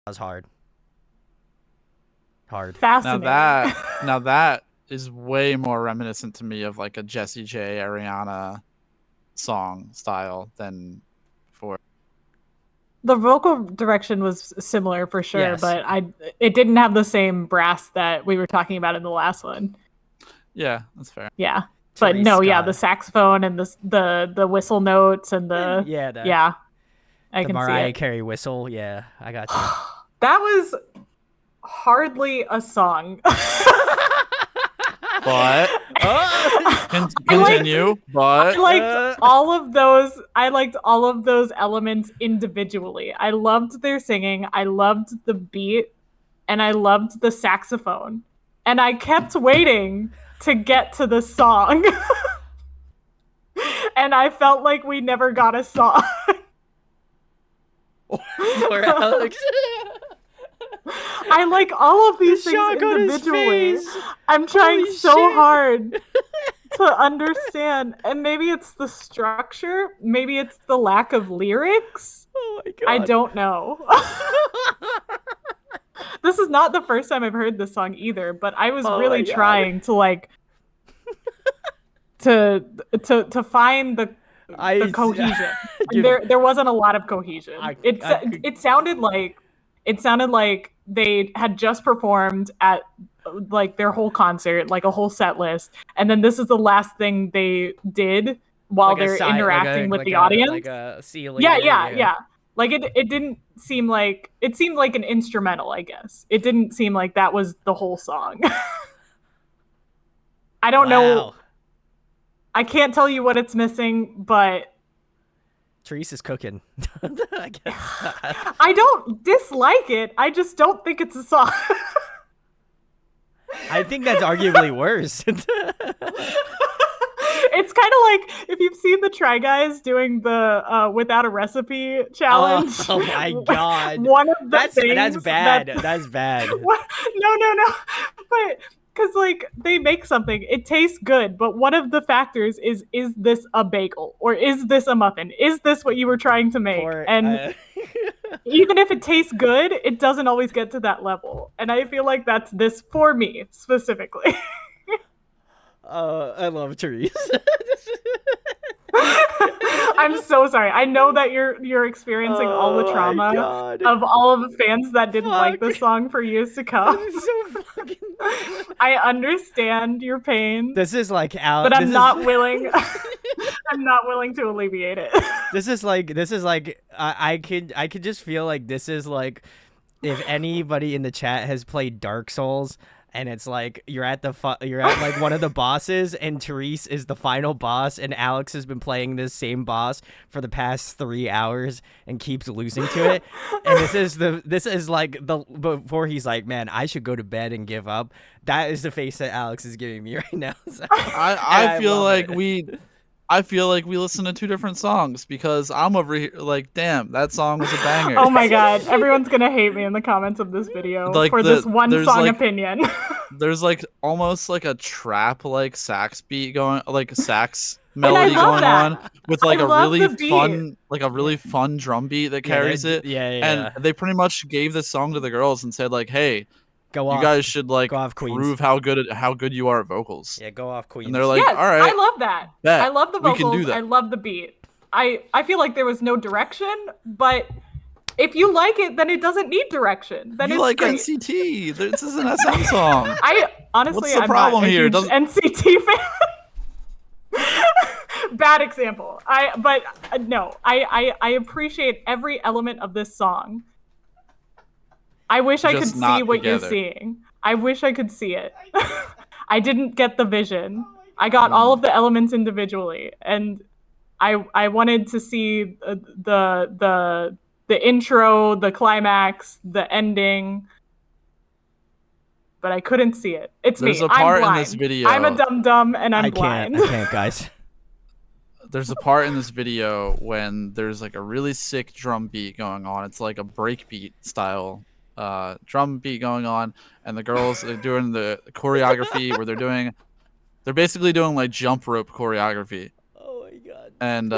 was hard. Hard. Fascinating. Now that is way more reminiscent to me of like a Jessie J, Ariana song style than before. The vocal direction was similar for sure, Yes. but it didn't have the same brass that we were talking about in the last one. Yeah, that's fair. Yeah. But Therese no, yeah, Scott. the saxophone and the whistle notes and the I the can Mariah see it. Carey whistle. Yeah, I got you. That was hardly a song. But continue. I liked all of those. I liked all of those elements individually. I loved their singing. I loved the beat, and I loved the saxophone. And I kept waiting to get to the song. And I felt like we never got a song. Poor Alex. I like all of these things individually. I'm trying so hard to understand. And maybe it's the structure. Maybe it's the lack of lyrics. Oh my god. I don't know. This is not the first time I've heard this song either, but I was really trying to like to find the cohesion. There wasn't a lot of cohesion. It sounded like they had just performed at like their whole concert, like a whole set list, and then this is the last thing they did while they're interacting with the audience. Like a ceiling. Yeah. Like it didn't seem like it seemed like an instrumental, I guess. It didn't seem like that was the whole song. I don't know. I can't tell you what it's missing, but Therese is cooking. I guess. I don't dislike it. I just don't think it's a song. I think that's arguably worse. It's kind of like if you've seen the Try Guys doing the without a recipe challenge. Oh my god. One of the that's bad. That's bad. No. But because like they make something, it tastes good, but one of the factors is this a bagel or is this a muffin? Is this what you were trying to make? And even if it tastes good, it doesn't always get to that level. And I feel like that's this for me specifically. I love Therese. I'm so sorry. I know that you're experiencing all the trauma of all of the fans that didn't like the song for years to come. So fucking... I understand your pain. This is like but I'm not willing. I'm not willing to alleviate it. This is like I could just feel like this is like if anybody in the chat has played Dark Souls. And it's like you're at like one of the bosses, and Therese is the final boss, and Alex has been playing this same boss for the past 3 hours and keeps losing to it. And this is like the before he's like, man, I should go to bed and give up. That is the face that Alex is giving me right now. So, I feel like we listen to two different songs because I'm over here like, damn, that song was a banger. Oh my god, everyone's gonna hate me in the comments of this video for this one song opinion. There's like almost like a trap like sax beat going, like a sax melody going on with like a really fun drum beat that carries it. Yeah. And they pretty much gave this song to the girls and said like, hey, go off. You guys should like off, prove how good you are at vocals. Yeah, go off, Queens. And they're like, yes, all right, I love that. I love the vocals. We can do that. I love the beat. I feel like there was no direction, but if you like it, then it doesn't need direction. Then you like great. NCT. This is an SM song. Honestly, what's the problem not a here? Huge NCT fan. Bad example. I appreciate every element of this song. I wish I could see what you're seeing. I wish I could see it. I didn't get the vision. I got all of the elements individually, and I wanted to see the intro, the climax, the ending, but I couldn't see it. There's a part in this video. I'm a dum-dum, and I'm blind. I can't, guys. There's a part in this video when there's like a really sick drum beat going on. It's like a breakbeat style drum beat going on, and the girls are doing the choreography where they're basically doing like jump rope choreography. Oh my god. And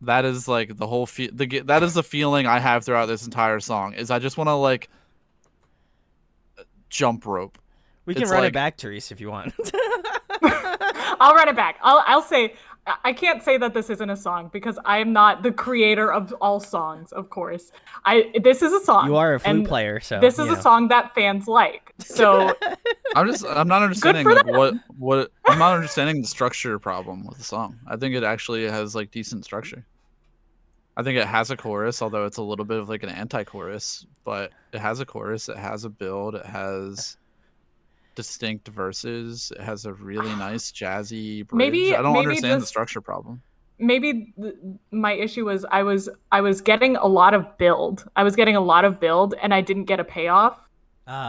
that is like the whole that is the feeling I have throughout this entire song. Is I just want to like jump rope. We can It's run it like, back, Therese, if you want. I'll run it back. I'll say I can't say that this isn't a song because I am not the creator of all songs, of course. This is a song. You are a flute player, so this is a song that fans like. So I'm not understanding for like them. what I'm not understanding the structure problem with the song. I think it actually has like decent structure. I think it has a chorus, although it's a little bit of like an anti-chorus, but it has a chorus, it has a build, it has distinct verses, it has a really nice jazzy bridge. I don't understand the structure problem. Maybe my issue was I was getting a lot of build. I was getting a lot of build and I didn't get a payoff.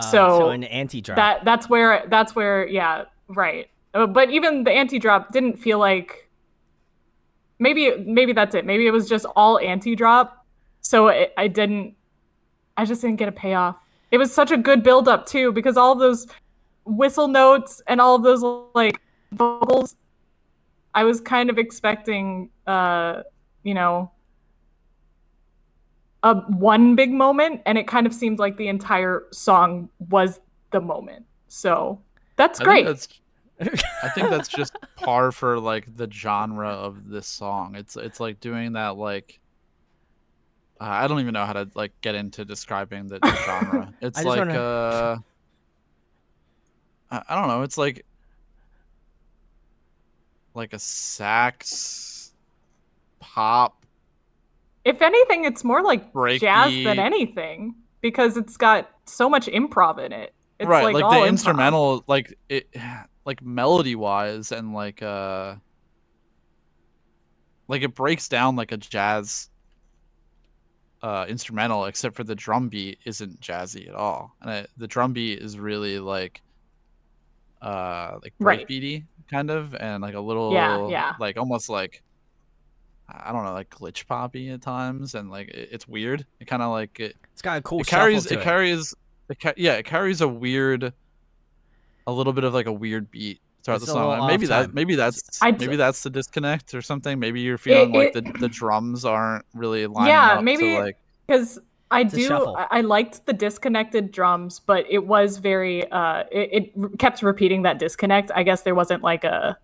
So an anti-drop. That's where yeah, right. But even the anti-drop didn't feel like maybe that's it. Maybe it was just all anti-drop. So I just didn't get a payoff. It was such a good build up too because all of those whistle notes and all of those like vocals, I was kind of expecting you know, a one big moment, and it kind of seemed like the entire song was the moment. So that's great. I think that's just par for like the genre of this song. It's like doing that like I don't even know how to like get into describing the genre. It's like I don't know. It's like a sax pop. If anything, it's more like jazz than Breakbeat. anything because it's got so much improv in it. It's right, like all the improv. instrumental, like it, like melody wise, and like it breaks down like a jazz instrumental, except for the drum beat isn't jazzy at all, and the drum beat is really like breakbeaty kind of, and like a little like almost like I don't know, like glitch poppy at times, and like it's weird. It kind of like it's got a cool carries shuffle to it carries a little bit of like a weird beat throughout the song. And maybe that's the disconnect or something. Maybe you're feeling like the drums aren't really lining up to like, because I liked the disconnected drums, but it was very it kept repeating that disconnect. I guess there wasn't like a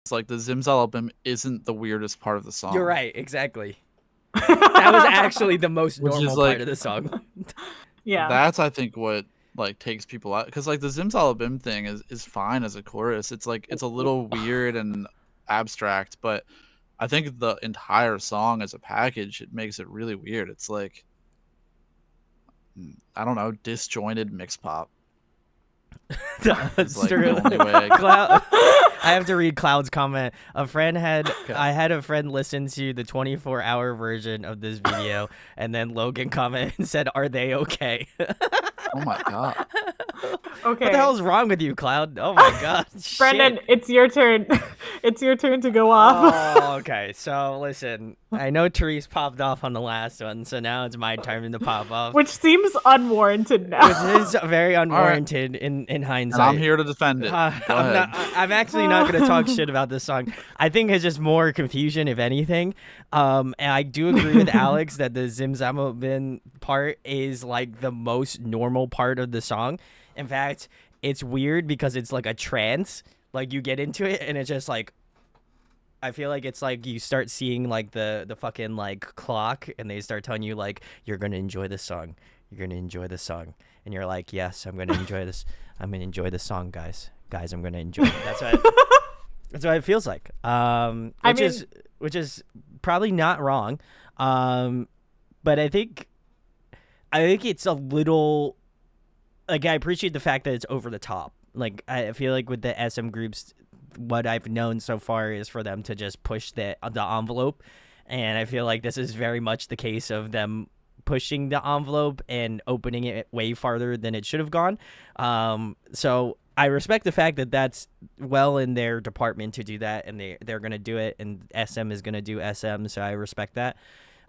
It's like the Zimzalabim isn't the weirdest part of the song. You're right, exactly. That was actually the most normal part of the song. Yeah. That's, I think, what like takes people out, because like the Zimzalabim thing is fine as a chorus. It's like it's a little weird and abstract, but I think the entire song as a package, it makes it really weird. It's like, I don't know, disjointed mix pop. That's like true. the only way I have to read Cloud's comment. I had a friend listen to the 24-hour version of this video, and then Logan commented and said, "Are they okay?" Oh my god. Okay. What the hell's wrong with you, Cloud? Oh my god. Brendan, it's your turn. It's your turn to go off. Oh, okay. So listen, I know Therese popped off on the last one, so now it's my turn to pop off. Which seems unwarranted now. Which is very unwarranted in hindsight. And I'm here to defend it. I'm actually not going to talk shit about this song. I think it's just more confusion, if anything. And I do agree with Alex that the Zimzalabim part is like the most normal part of the song. In fact, it's weird because it's like a trance. Like you get into it and it's just like, I feel like it's like you start seeing like the fucking like clock, and they start telling you like, you're gonna enjoy this song, you're gonna enjoy this song, and you're like, yes, I'm gonna enjoy this. I'm gonna enjoy this song, guys. I'm gonna enjoy it. That's what it feels like. Which is probably not wrong. But I think it's a little, like, I appreciate the fact that it's over the top. Like, I feel like with the SM groups, what I've known so far is for them to just push the envelope, and I feel like this is very much the case of them pushing the envelope and opening it way farther than it should have gone. So I respect the fact that that's well in their department to do that, and they're gonna do it, and SM is gonna do SM, so I respect that.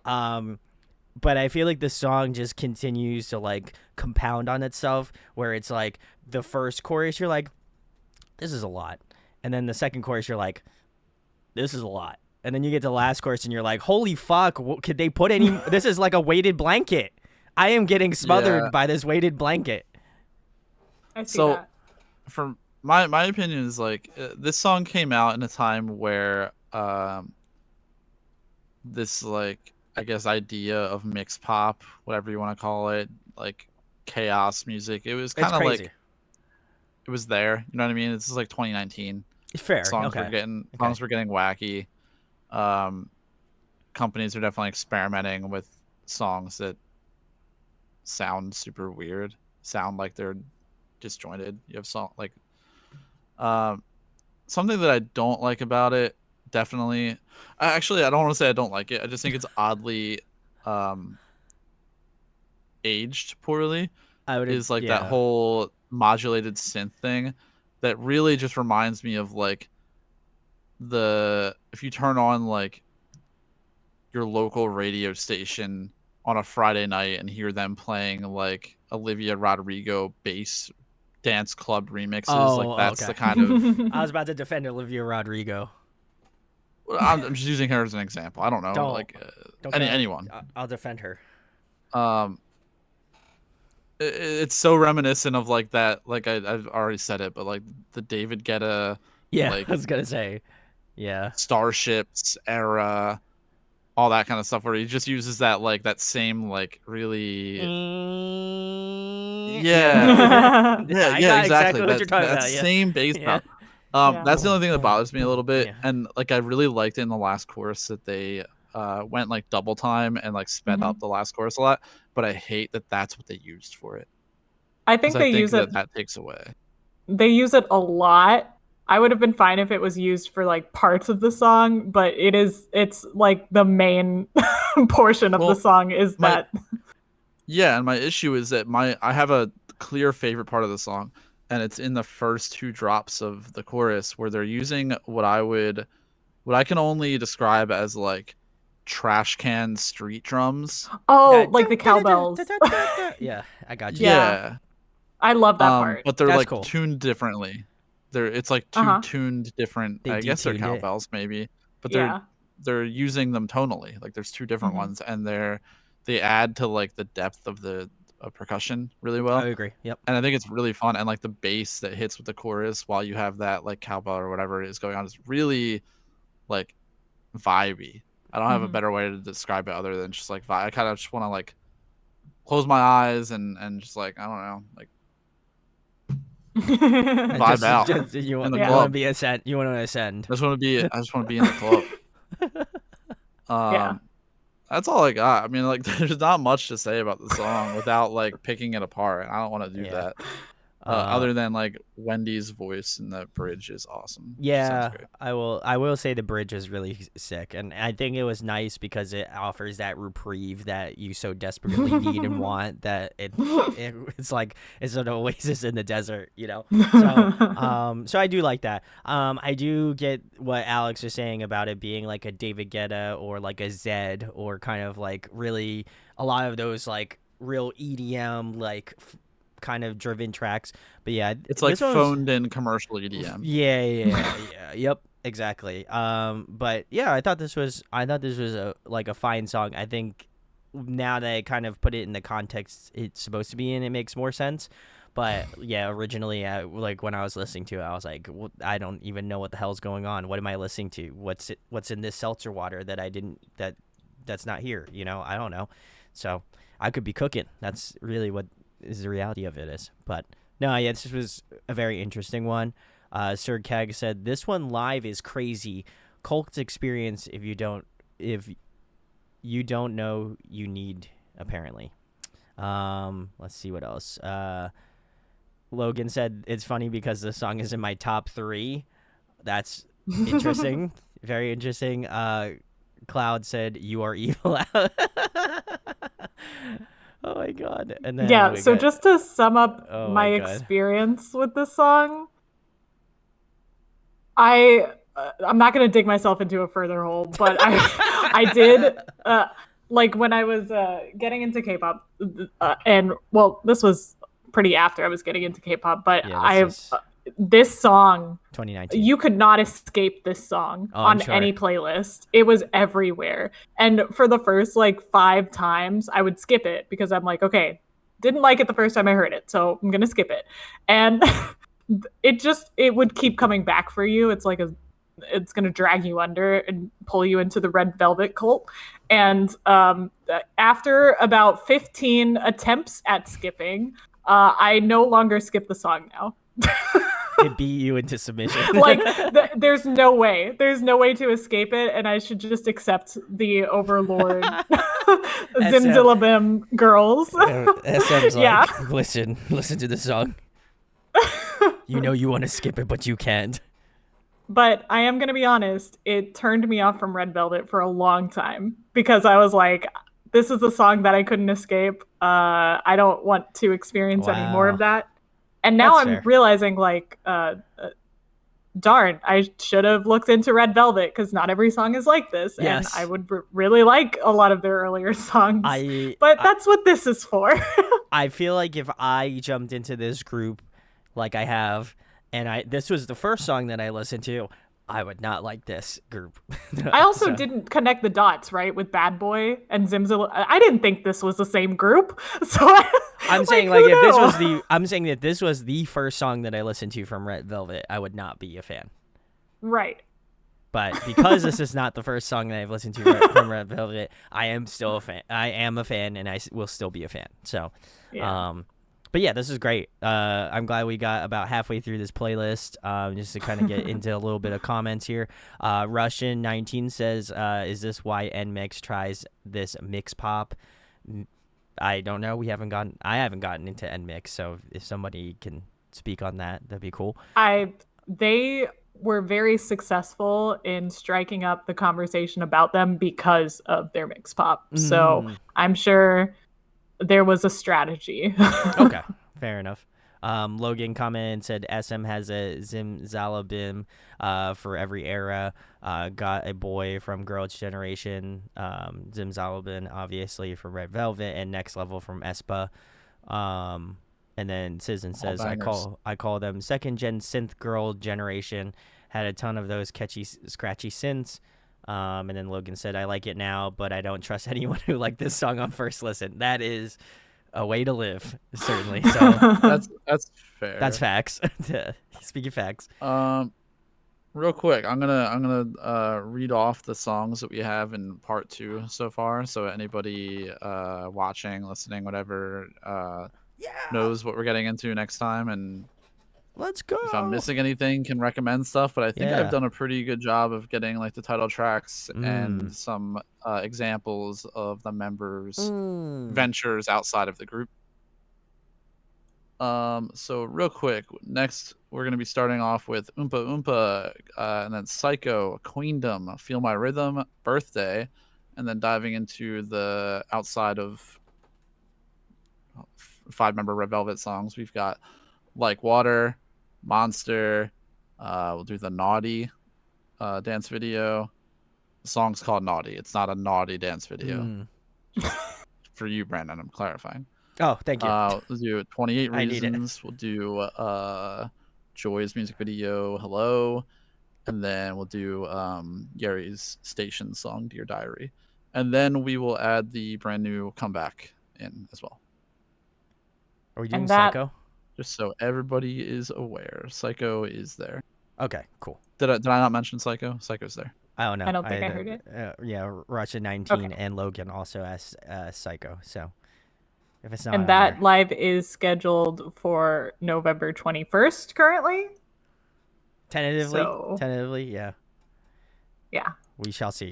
But I feel like the song just continues to like compound on itself, where it's like the first chorus you're like, this is a lot, and then the second chorus you're like, this is a lot, and then you get to the last chorus and you're like, holy fuck, could they put any? This is like a weighted blanket. I am getting smothered by this weighted blanket. I see that. From my opinion is like, this song came out in a time where this, like, I guess, idea of mix pop, whatever you want to call it, like chaos music, it was kind of like, it was there, you know what I mean? This is like 2019. Fair. Songs were getting wacky. Companies are definitely experimenting with songs that sound super weird, sound like they're disjointed. You have song like something that I don't like about it, definitely, actually, I don't want to say I don't like it, I just think it's oddly aged poorly. Is like that whole modulated synth thing that really just reminds me of like if you turn on like your local radio station on a Friday night and hear them playing like Olivia Rodrigo bass dance club remixes, like that's the kind of I was about to defend Olivia Rodrigo. I'm just using her as an example. I don't know, anyone. I'll defend her. It's so reminiscent of like that, like I've already said it, but like the David Guetta, like, I was gonna say, Starships era, all that kind of stuff, where he just uses that, like, that same, like, really exactly what you're talking about. Same bass drop. That's the only thing that bothers me a little bit. And like, I really liked it in the last chorus that they went like double time and like sped up the last chorus a lot, but I hate that that's what they used for it. I think they use it, that takes away. They use it a lot. I would have been fine if it was used for like parts of the song, but it's like the main portion of the song is that. Yeah, and my issue is that I have a clear favorite part of the song, and it's in the first two drops of the chorus, where they're using what I can only describe as like trash can street drums. Oh, like the cowbells. Yeah, I got you. Yeah. I love that part. But they're like tuned differently. It's like tuned different. I guess they're cowbells maybe, but they're using them tonally. Like there's two different ones, and they add to like the depth of the percussion really well. I agree. Yep. And I think it's really fun, and like the bass that hits with the chorus while you have that like cowbell or whatever is going on is really like vibey. I don't have a better way to describe it other than just like vibe. I kind of just want to like close my eyes and just like, I don't know, like vibe out. You want to be ascend. You want to ascend. I just want to be in the club. That's all I got. I mean, like, there's not much to say about the song without like picking it apart. I don't want to do that. Other than like Wendy's voice in the bridge is awesome. Yeah, I will say the bridge is really sick, and I think it was nice because it offers that reprieve that you so desperately need and want. That it's like it's an oasis in the desert, you know. So I do like that. I do get what Alex was saying about it being like a David Guetta or like a Zed or kind of like really a lot of those like real EDM like. Kind of driven tracks, but yeah, it's like phoned in commercial EDM. Yeah, yep, exactly. But yeah, I thought this was a fine song. I think now that I kind of put it in the context it's supposed to be in, it makes more sense. But yeah, originally, like when I was listening to it, I was like, well, I don't even know what the hell's going on. What am I listening to? What's in this seltzer water that that's not here? You know, I don't know. So I could be cooking. That's really what is the reality of it is. But no, yeah, this was a very interesting one. Sir Keg said this one live is crazy. Cult experience if you don't know you need apparently. Let's see what else. Logan said it's funny because the song is in my top 3. That's interesting. Very interesting. Cloud said you are evil. Oh my god. And then just to sum up my experience with this song, I'm not going to dig myself into a further hole, but I did like when I was getting into K-pop and well, this was pretty after I was getting into K-pop, but this song 2019, you could not escape this song on any playlist. It was everywhere, and for the first like 5 times I would skip it because I'm like, okay, didn't like it the first time I heard it, so I'm gonna skip it. And it would keep coming back for you. It's like it's gonna drag you under and pull you into the Red Velvet cult. And after about 15 attempts at skipping, I no longer skip the song now. It beat you into submission. Like there's no way to escape it, and I should just accept the overlord Zimzalabim girls. SM's like, listen to the song. You know you want to skip it, but you can't. But I am going to be honest, it turned me off from Red Velvet for a long time because I was like, this is a song that I couldn't escape. I don't want to experience any more of that. And now I'm realizing, like, darn, I should have looked into Red Velvet because not every song is like this. Yes. And I would really like a lot of their earlier songs. But that's what this is for. I feel like if I jumped into this group like I have, and this was the first song that I listened to, I would not like this group. I also didn't connect the dots, right, with Bad Boy and Zimzalabim. I didn't think this was the same group. So I'm saying that this was the first song that I listened to from Red Velvet, I would not be a fan. Right. But because this is not the first song that I've listened to from Red Velvet, I am still a fan. I am a fan, and I will still be a fan. So, but yeah, this is great. I'm glad we got about halfway through this playlist. Just to kind of get into a little bit of comments here. Russian 19 says, "Is this why NMix tries this mix pop?" I don't know. I haven't gotten into NMix, so if somebody can speak on that, that'd be cool. They were very successful in striking up the conversation about them because of their mix pop. So I'm sure there was a strategy. Okay, fair enough. Logan commented and said SM has a Zimzalabim for every era. Got a boy from Girls' Generation. Zimzalabim obviously from Red Velvet, and Next Level from aespa. And then Citizen says I call them second gen synth girl generation. Had a ton of those catchy scratchy synths. And then Logan said I like it now, but I don't trust anyone who liked this song on first listen. That is a way to live, certainly. So that's fair. that's facts. Speaking facts. Real quick, I'm gonna read off the songs that we have in part 2 so far. So anybody watching, listening, whatever, knows what we're getting into next time, and let's go. If I'm missing anything, can recommend stuff. But I think I've done a pretty good job of getting like the title tracks and some examples of the members' ventures outside of the group. So real quick, next we're gonna be starting off with Oompa Oompa, and then Psycho, Queendom, Feel My Rhythm, Birthday, and then diving into the outside of 5-member Red Velvet songs. We've got Like Water, Monster. We'll do the Naughty dance video. The song's called Naughty. It's not a naughty dance video. For you, Brandon, I'm clarifying. Oh, thank you. We'll do 28 Reasons. We'll do Joy's music video, Hello. And then we'll do Gary's Station song, Dear Diary. And then we will add the brand new Comeback in as well. Are we doing Psycho? Just so everybody is aware, Psycho is there. Okay, cool. Did I not mention Psycho? Psycho's there. I don't know. I don't think I heard it. Yeah, Russia 19 and Logan also as Psycho. So if it's not, and that live is scheduled for November 21st currently. Tentatively, yeah. Yeah. We shall see.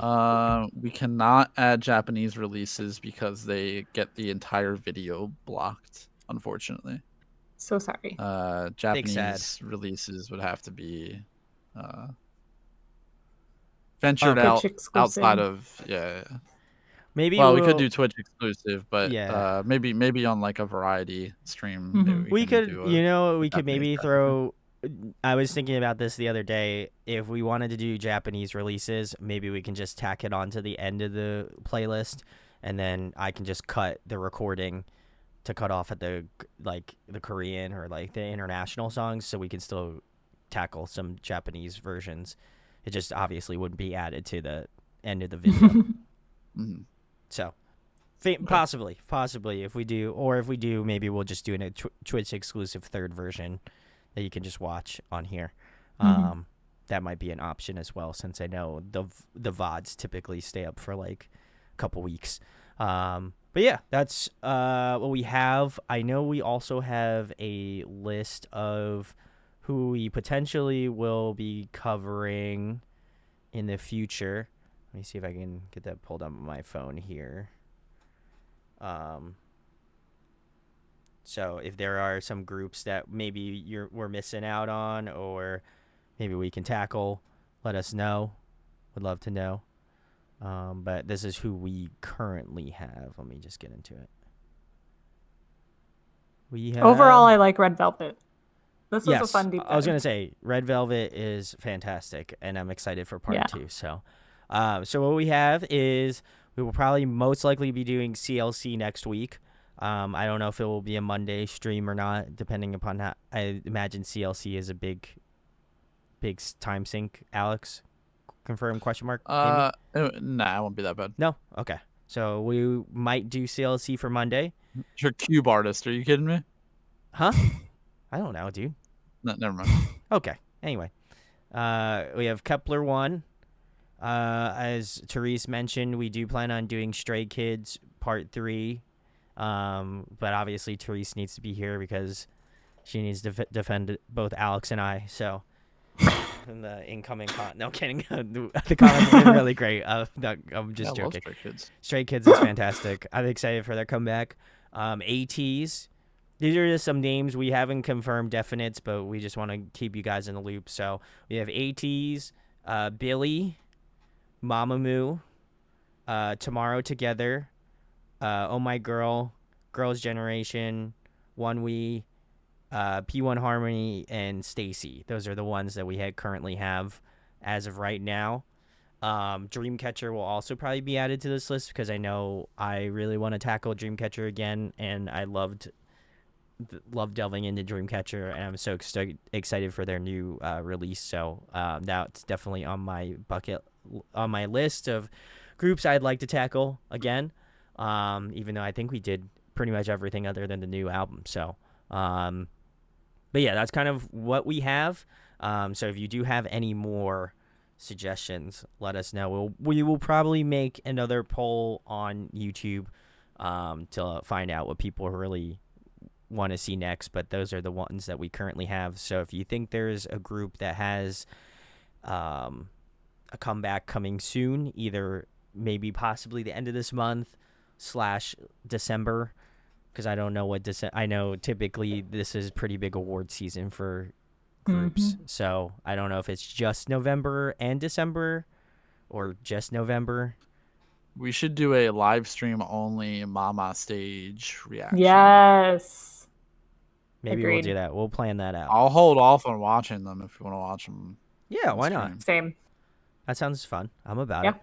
We cannot add Japanese releases because they get the entire video blocked, unfortunately. So sorry. Japanese releases would have to be ventured outside of Maybe we could do Twitch exclusive, but maybe on like a variety stream. We could maybe throw. I was thinking about this the other day. If we wanted to do Japanese releases, maybe we can just tack it on to the end of the playlist, and then I can just cut the recording to cut off at the Korean or like the international songs, so we can still tackle some Japanese versions. It just obviously wouldn't be added to the end of the video. So possibly if we do, maybe we'll just do a Twitch exclusive third version that you can just watch on here. That might be an option as well, since I know the VODs typically stay up for like a couple weeks. But yeah, that's what we have. I know we also have a list of who we potentially will be covering in the future. Let me see if I can get that pulled up on my phone here. So if there are some groups that maybe we're missing out on, or maybe we can tackle, let us know. Would love to know. But this is who we currently have. Let me just get into it. Overall, I like Red Velvet. This was a fun deep dive. I was going to say, Red Velvet is fantastic, and I'm excited for part 2. So what we have is we will probably most likely be doing CLC next week. I don't know if it will be a Monday stream or not, depending upon how. I imagine CLC is a big time sink. Alex, confirm ? Nah, it won't be that bad. No? Okay. So we might do CLC for Monday. You're a cube artist. Are you kidding me? Huh? I don't know, dude. No, never mind. Okay. Anyway, we have Kepler 1. As Therese mentioned, we do plan on doing Stray Kids Part 3. But obviously Therese needs to be here because she needs to defend both Alex and I. So, in the incoming no kidding. The comments have been really great. I'm just joking. Stray Kids. Stray Kids is fantastic. I'm excited for their comeback. ATs. These are just some names we haven't confirmed definites, but we just want to keep you guys in the loop. So we have ATs, Billy, Mamamoo, Tomorrow Together, Oh My Girl, Girls' Generation, One We, P1 Harmony, and Stacy. Those are the ones that we currently have as of right now. Dreamcatcher will also probably be added to this list because I know I really want to tackle Dreamcatcher again, and I love delving into Dreamcatcher, and I'm so excited for their new release. So that's definitely on my list of groups I'd like to tackle again. Even though I think we did pretty much everything other than the new album. So, but yeah, that's kind of what we have. So if you do have any more suggestions, let us know. We will probably make another poll on YouTube to find out what people really want to see next, but those are the ones that we currently have. So if you think there's a group that has a comeback coming soon, either maybe possibly the end of this month / December, because I don't know what I know typically this is pretty big award season for groups. So I don't know if it's just November and December or just November. We should do a live stream only Mama stage reaction. Yes. Maybe Agreed. We'll do that. We'll plan that out. I'll hold off on watching them if you want to watch them. Yeah, why not? Same. That sounds fun. I'm about it.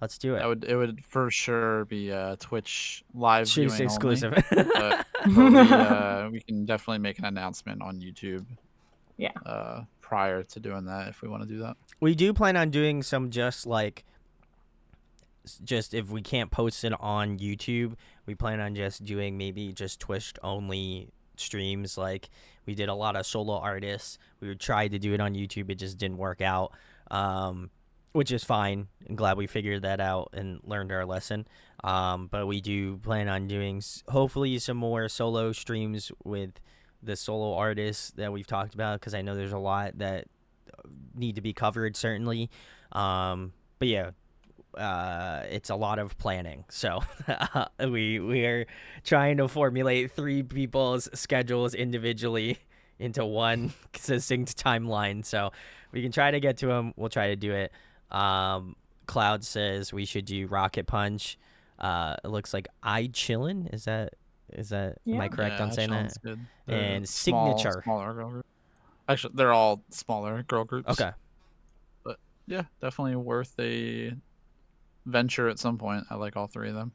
Let's do it. It would for sure be Twitch live viewing exclusive. Only, but we can definitely make an announcement on YouTube. Yeah. Prior to doing that, if we want to do that, we do plan on doing some just if we can't post it on YouTube, we plan on just doing maybe just Twitch only streams. Like we did a lot of solo artists. We tried to do it on YouTube, it just didn't work out. Which is fine. I'm glad we figured that out and learned our lesson. But we do plan on doing hopefully some more solo streams with the solo artists that we've talked about, because I know there's a lot that need to be covered, certainly. But yeah, it's a lot of planning. So we are trying to formulate 3 people's schedules individually into one succinct timeline. So we can try to get to them. We'll try to do it. Cloud says we should do Rocket Punch. It looks like I Chillin'. Is that am I correct on saying that? Good. And Signature. Smaller girl group. Actually, they're all smaller girl groups. Okay. But yeah, definitely worth a venture at some point. I like all 3 of them.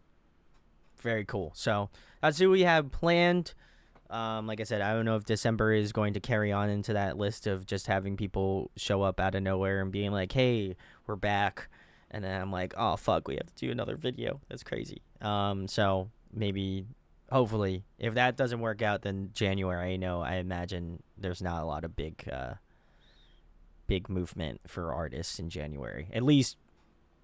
Very cool. So that's who we have planned. Like I said, I don't know if December is going to carry on into that list of just having people show up out of nowhere and being like, hey, we're back. And then I'm like, oh, fuck, we have to do another video. That's crazy. So maybe, hopefully, if that doesn't work out, then January, I imagine there's not a lot of big movement for artists in January. At least,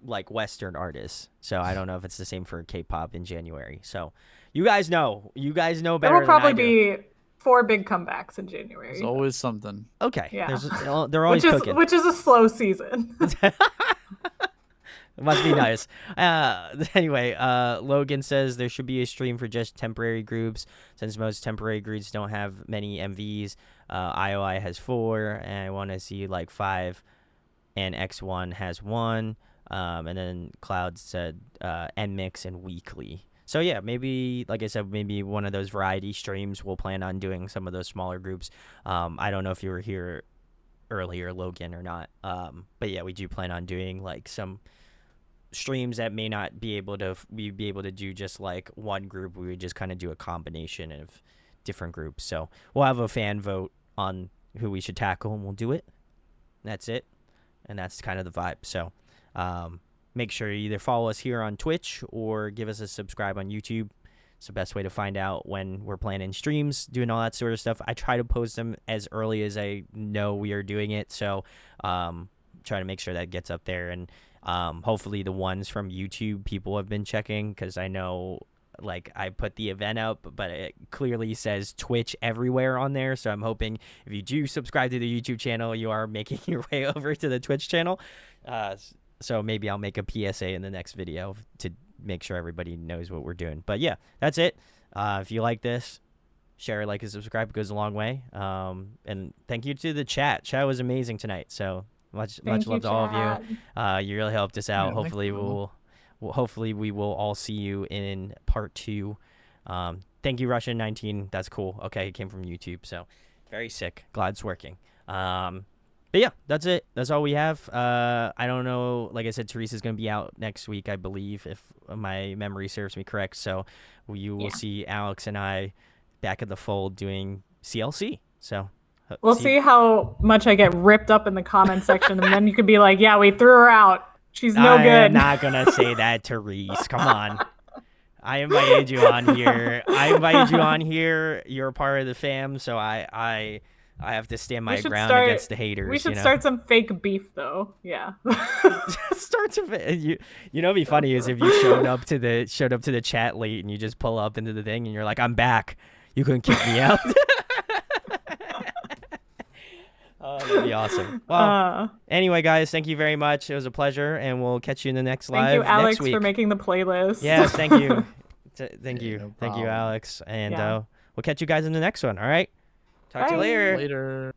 like, Western artists. So I don't know if it's the same for K-pop in January. So you guys know better. There will probably be 4 big comebacks in January. There's always something. Okay. Yeah. They're always cooking. Which is a slow season. It must be nice. Anyway, Logan says there should be a stream for just temporary groups, since most temporary groups don't have many MVs. IOI has 4, and I want to see like 5, and X1 has 1. And then Cloud said NMix and Weekly. So yeah, maybe, like I said, maybe one of those variety streams, we'll plan on doing some of those smaller groups. I don't know if you were here earlier, Logan, or not. But yeah, we do plan on doing like some streams that may not be able to do just like one group. We would just kind of do a combination of different groups. So we'll have a fan vote on who we should tackle, and we'll do it. That's it. And that's kind of the vibe. So make sure you either follow us here on Twitch or give us a subscribe on YouTube. It's the best way to find out when we're planning streams, doing all that sort of stuff. I try to post them as early as I know we are doing it. So try to make sure that gets up there. And hopefully the ones from YouTube people have been checking, because I know, like, I put the event up, but it clearly says Twitch everywhere on there. So I'm hoping if you do subscribe to the YouTube channel, you are making your way over to the Twitch channel. So maybe I'll make a PSA in the next video to make sure everybody knows what we're doing. But yeah, that's it. If you like this, share, like, and subscribe. It goes a long way. And thank you to the chat. Chat was amazing tonight. So much love to all of you. You really helped us out. Yeah, Hopefully we will all see you in part 2. Thank you, Russian 19. That's cool. Okay, it came from YouTube, so very sick. Glad it's working. But yeah, that's it. That's all we have. I don't know. Like I said, Therese is going to be out next week, I believe, if my memory serves me correct. So you will see Alex and I back at the fold doing CLC. So we'll see how much I get ripped up in the comment section, and then you could be like, yeah, we threw her out. She's no good. I'm not going to say that, Therese. Come on. I invited you on here. You're a part of the fam, so I have to stand my ground against the haters. We should start some fake beef, though. Yeah. You know, what'd be funny is if you showed up to the chat late and you just pull up into the thing and you're like, I'm back. You couldn't kick me out. Oh, that'd be awesome. Well, anyway, guys, thank you very much. It was a pleasure, and we'll catch you in the next live. Thank you, Alex, next week. for making the playlist. Yes, thank you. Thank you. No Thank you, problem. Alex. And we'll catch you guys in the next one. All right. Talk to you Bye. later. Later.